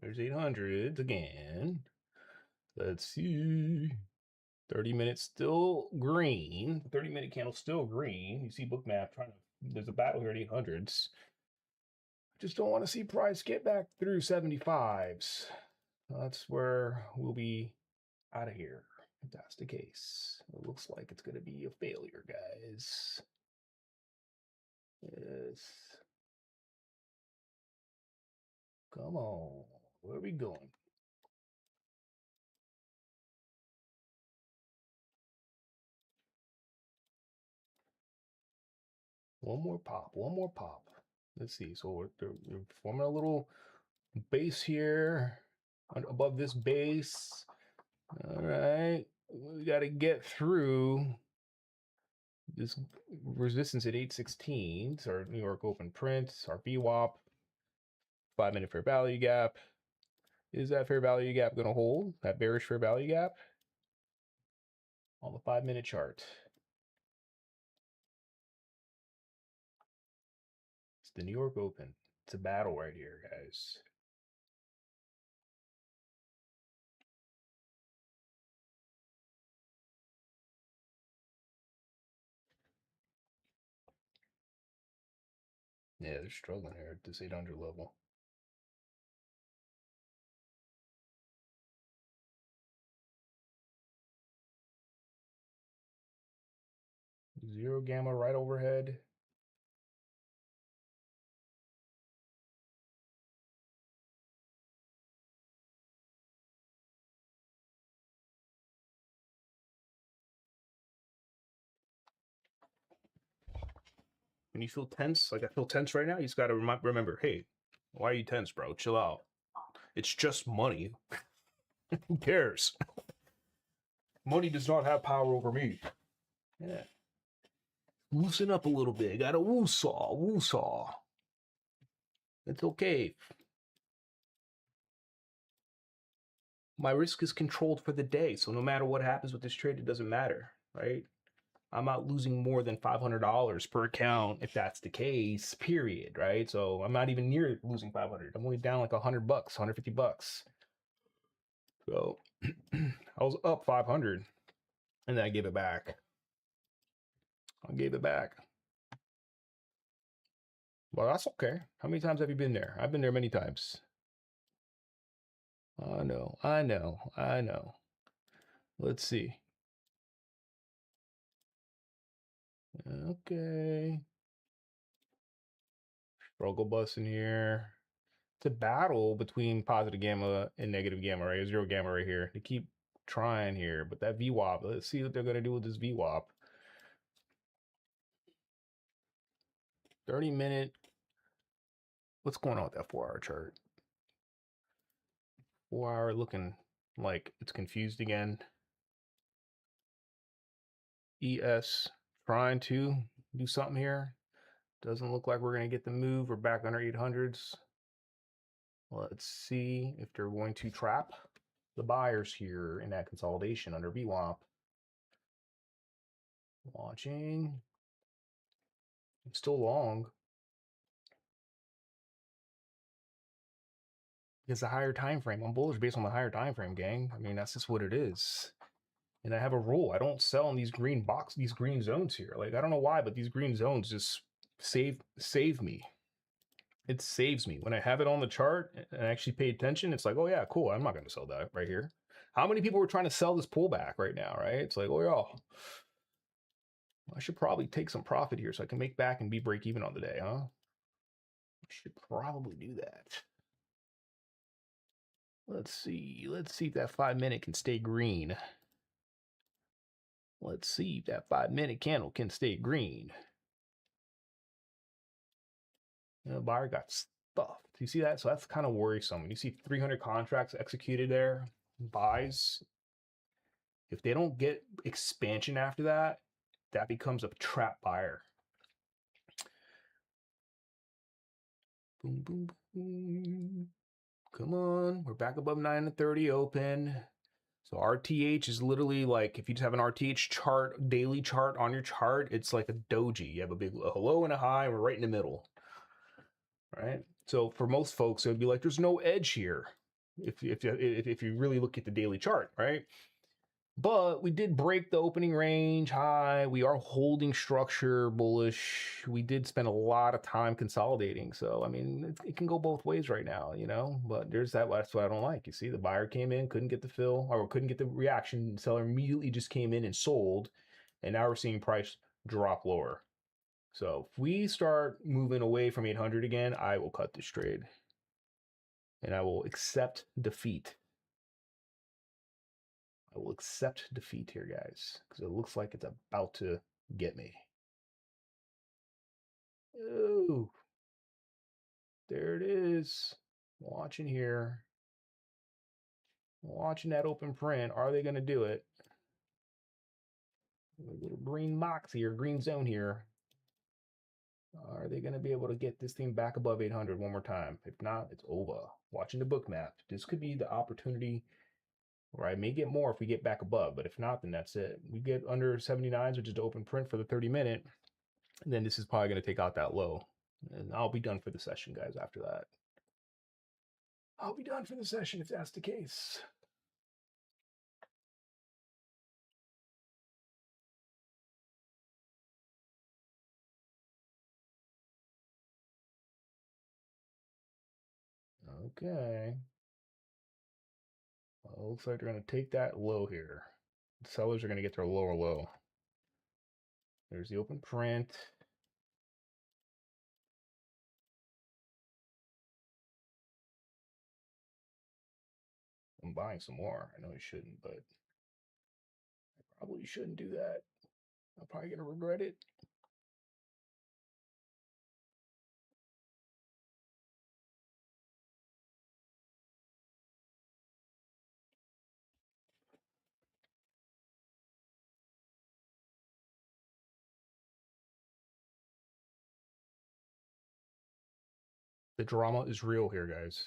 [SPEAKER 1] There's 800s again. Let's see. 30 minutes still green. 30-minute candle still green. You see book map trying to, there's a battle here at 800s. Just don't want to see price get back through 75s. That's where we'll be out of here. If that's the case, it looks like it's going to be a failure, guys. Yes. Come on. Where are we going? One more pop. One more pop. Let's see. So we're forming a little base here above this base. All right, we got to get through this resistance at 816. Our New York open print, our VWAP, 5-minute fair value gap. Is that fair value gap going to hold? That bearish fair value gap on the 5-minute chart. It's the New York Open. It's a battle right here, guys. Yeah, they're struggling here at this 800 level. Zero gamma right overhead. When you feel tense, like I feel tense right now, you just got to remember, hey, why are you tense, bro? Chill out. It's just money. Who cares? Money does not have power over me. Yeah. Loosen up a little bit. Got a woo-saw, woo-saw. It's okay. My risk is controlled for the day. So no matter what happens with this trade, it doesn't matter, right? I'm not losing more than $500 per account if that's the case, period, right? So I'm not even near losing 500. I'm only down like $100, $150. So I was up 500 and then I gave it back. I gave it back. Well, that's okay. How many times have you been there? I've been there many times. I know, I know, I know. Let's see. Okay. Struggle bus in here. It's a battle between positive gamma and negative gamma, right? Zero gamma right here. They keep trying here, but that VWAP, let's see what they're going to do with this VWAP. 30-minute. What's going on with that 4-hour chart? 4-hour looking like it's confused again. ES trying to do something here. Doesn't look like we're going to get the move. We're back under 800s. Let's see if they're going to trap the buyers here in that consolidation under VWAP. Watching. It's still long. It's a higher time frame. I'm bullish based on the higher time frame, gang. I mean, that's just what it is. And I have a rule. I don't sell in these green these green zones here. Like, I don't know why, but these green zones just save me. It saves me. When I have it on the chart and I actually pay attention, it's like, oh yeah, cool. I'm not going to sell that right here. How many people are trying to sell this pullback right now, right? It's like, oh yeah, I should probably take some profit here so I can make back and be break even on the day, huh? I should probably do that. Let's see. Let's see if that 5-minute can stay green. Let's see if that 5-minute candle can stay green. The buyer got stuffed. You see that? So that's kind of worrisome. When you see 300 contracts executed there, buys, if they don't get expansion after that, that becomes a trap buyer. Boom, boom, boom. Come on. We're back above 9-30 open. So RTH is literally like, if you just have an RTH chart, daily chart on your chart, it's like a doji. You have a hello and a high, we're right in the middle, right? So for most folks, it would be like, there's no edge here if you really look at the daily chart, right? But we did break the opening range high. We are holding structure bullish. We did spend a lot of time consolidating. So, I mean, it can go both ways right now, you know, but that's what I don't like. You see, the buyer came in, couldn't get the fill or couldn't get the reaction. The seller immediately just came in and sold. And now we're seeing price drop lower. So if we start moving away from 800 again, I will cut this trade and I will accept defeat. I will accept defeat here, guys, because it looks like it's about to get me. Oh, there it is. Watching here. Watching that open print. Are they going to do it? A little green box here, green zone here. Are they going to be able to get this thing back above 800 one more time? If not, it's over. Watching the book map. This could be the opportunity where I may get more if we get back above, but if not, then that's it. We get under 79s, which is the open print for the 30-minute, and then this is probably going to take out that low. And I'll be done for the session, guys, after that. I'll be done for the session if that's the case. Okay. Well, looks like they're going to take that low here. The sellers are going to get their lower low. There's the open print. I'm buying some more. I know I shouldn't, but I probably shouldn't do that. I'm probably going to regret it. The drama is real here, guys.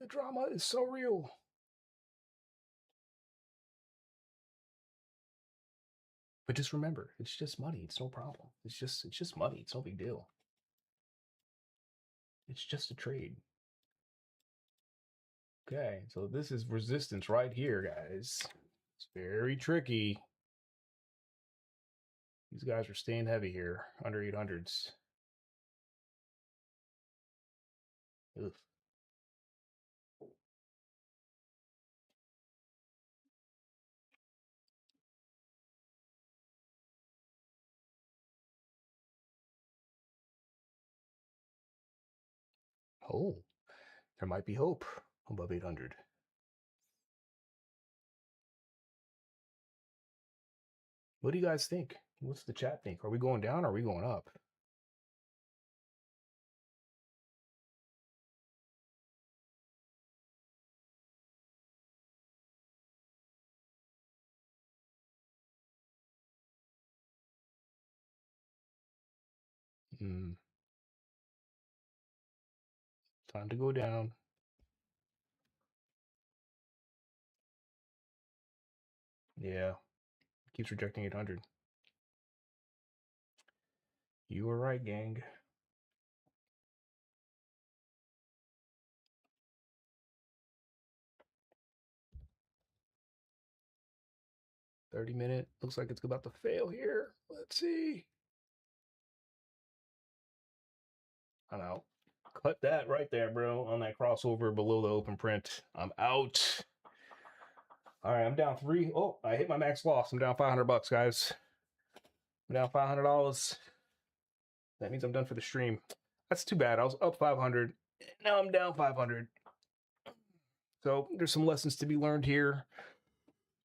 [SPEAKER 1] The drama is so real. But just remember, it's just money. It's no problem. It's just money. It's no big deal. It's just a trade. Okay, so this is resistance right here, guys. It's very tricky. These guys are staying heavy here, under 800s. Ugh. Oh, there might be hope above 800. What do you guys think? What's the chat think? Are we going down or are we going up? Time to go down. Yeah, keeps rejecting 800. You were right, gang. $30-minute. Looks like it's about to fail here. Let's see. I'm out. Cut that right there, bro, on that crossover below the open print. I'm out. All right, I'm down 3. Oh, I hit my max loss. I'm down $500, guys. I'm down $500. That means I'm done for the stream. That's too bad. I was up 500. Now I'm down 500. So there's some lessons to be learned here.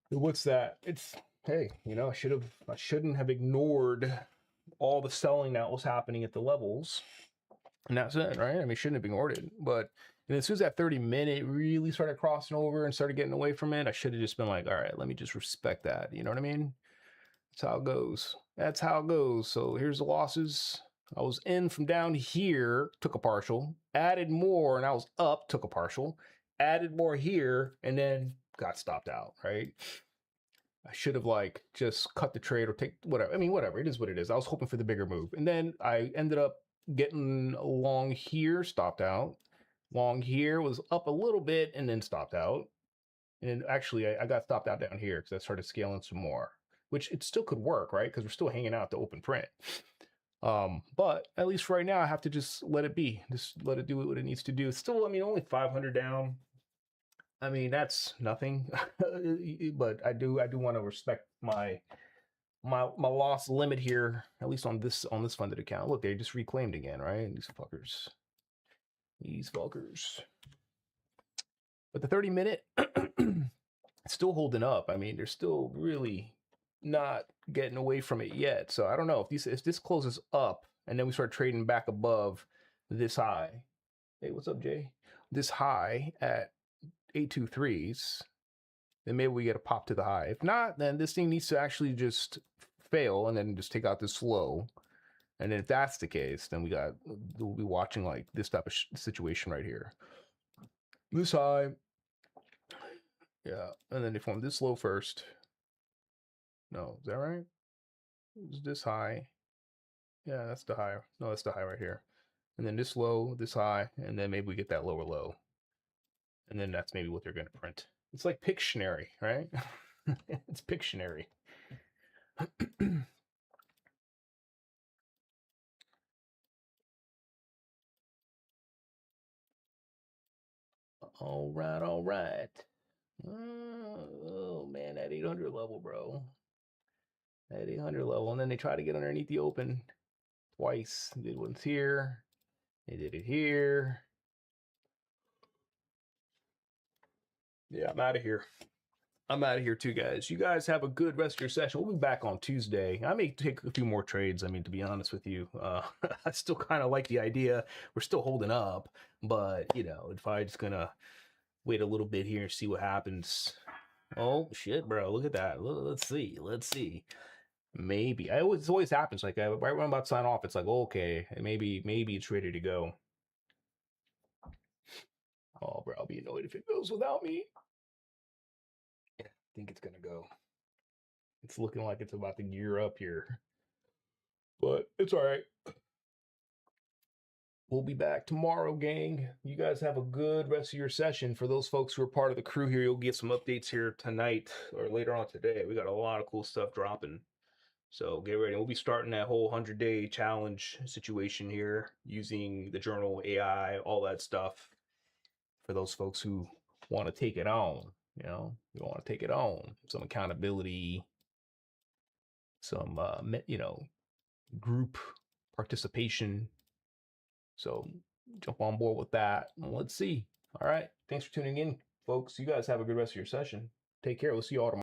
[SPEAKER 1] What's that? It's, hey, you know, I shouldn't have ignored all the selling that was happening at the levels. And that's it, right? I mean, shouldn't have ignored it. But as soon as that 30-minute really started crossing over and started getting away from it, I should have just been like, all right, let me just respect that. You know what I mean? That's how it goes. That's how it goes. So here's the losses. I was in from down here, took a partial, added more, and I was up, took a partial, added more here, and then got stopped out, right? I should have like just cut the trade or take whatever. I mean, whatever. It is what it is. I was hoping for the bigger move. And then I ended up getting long here, stopped out. Long here was up a little bit and then stopped out. And actually, I got stopped out down here because I started scaling some more, which it still could work, right? Because we're still hanging out the open print. But at least right now, I have to just let it be. Just let it do what it needs to do. It's still, I mean, only 500 down. I mean, that's nothing. But I do want to respect my loss limit here, at least on this funded account. Look, they just reclaimed again, right? These fuckers. These fuckers. But the 30-minute still holding up. I mean, they're still really not getting away from it yet. So I don't know if this closes up and then we start trading back above this high. Hey, what's up, Jay? This high at 823s, then maybe we get a pop to the high. If not, then this thing needs to actually just fail and then just take out this low. And then if that's the case, then we'll be watching like this type of situation right here. This high. Yeah. And then they form this low first. No, is that right? Is this high? Yeah, that's the high. No, that's the high right here. And then this low, this high, and then maybe we get that lower low. And then that's maybe what they're going to print. It's like Pictionary, right? It's Pictionary. All right, all right. Oh man, that 800 level, bro. That 800 level, and then they try to get underneath the open twice. They did once here. They did it here. Yeah, I'm out of here. I'm out of here too, guys. You guys have a good rest of your session. We'll be back on Tuesday. I may take a few more trades. I mean, to be honest with you, I still kind of like the idea. We're still holding up, but you know, if I just gonna wait a little bit here and see what happens. Oh shit, bro! Look at that. Let's see. Let's see. Maybe it always happens. Like right when I'm about to sign off, it's like okay, maybe it's ready to go. Oh, bro, I'll be annoyed if it goes without me. I think it's gonna go. It's looking like it's about to gear up here, but it's all right. We'll be back tomorrow, gang. You guys have a good rest of your session. For those folks who are part of the crew here, you'll get some updates here tonight or later on today. We got a lot of cool stuff dropping. So get ready. We'll be starting that whole 100-day challenge situation here using the journal, AI, all that stuff for those folks who want to take it on. You know, you want to take it on. Some accountability, some, group participation. So jump on board with that. Let's see. All right. Thanks for tuning in, folks. You guys have a good rest of your session. Take care. We'll see you all tomorrow.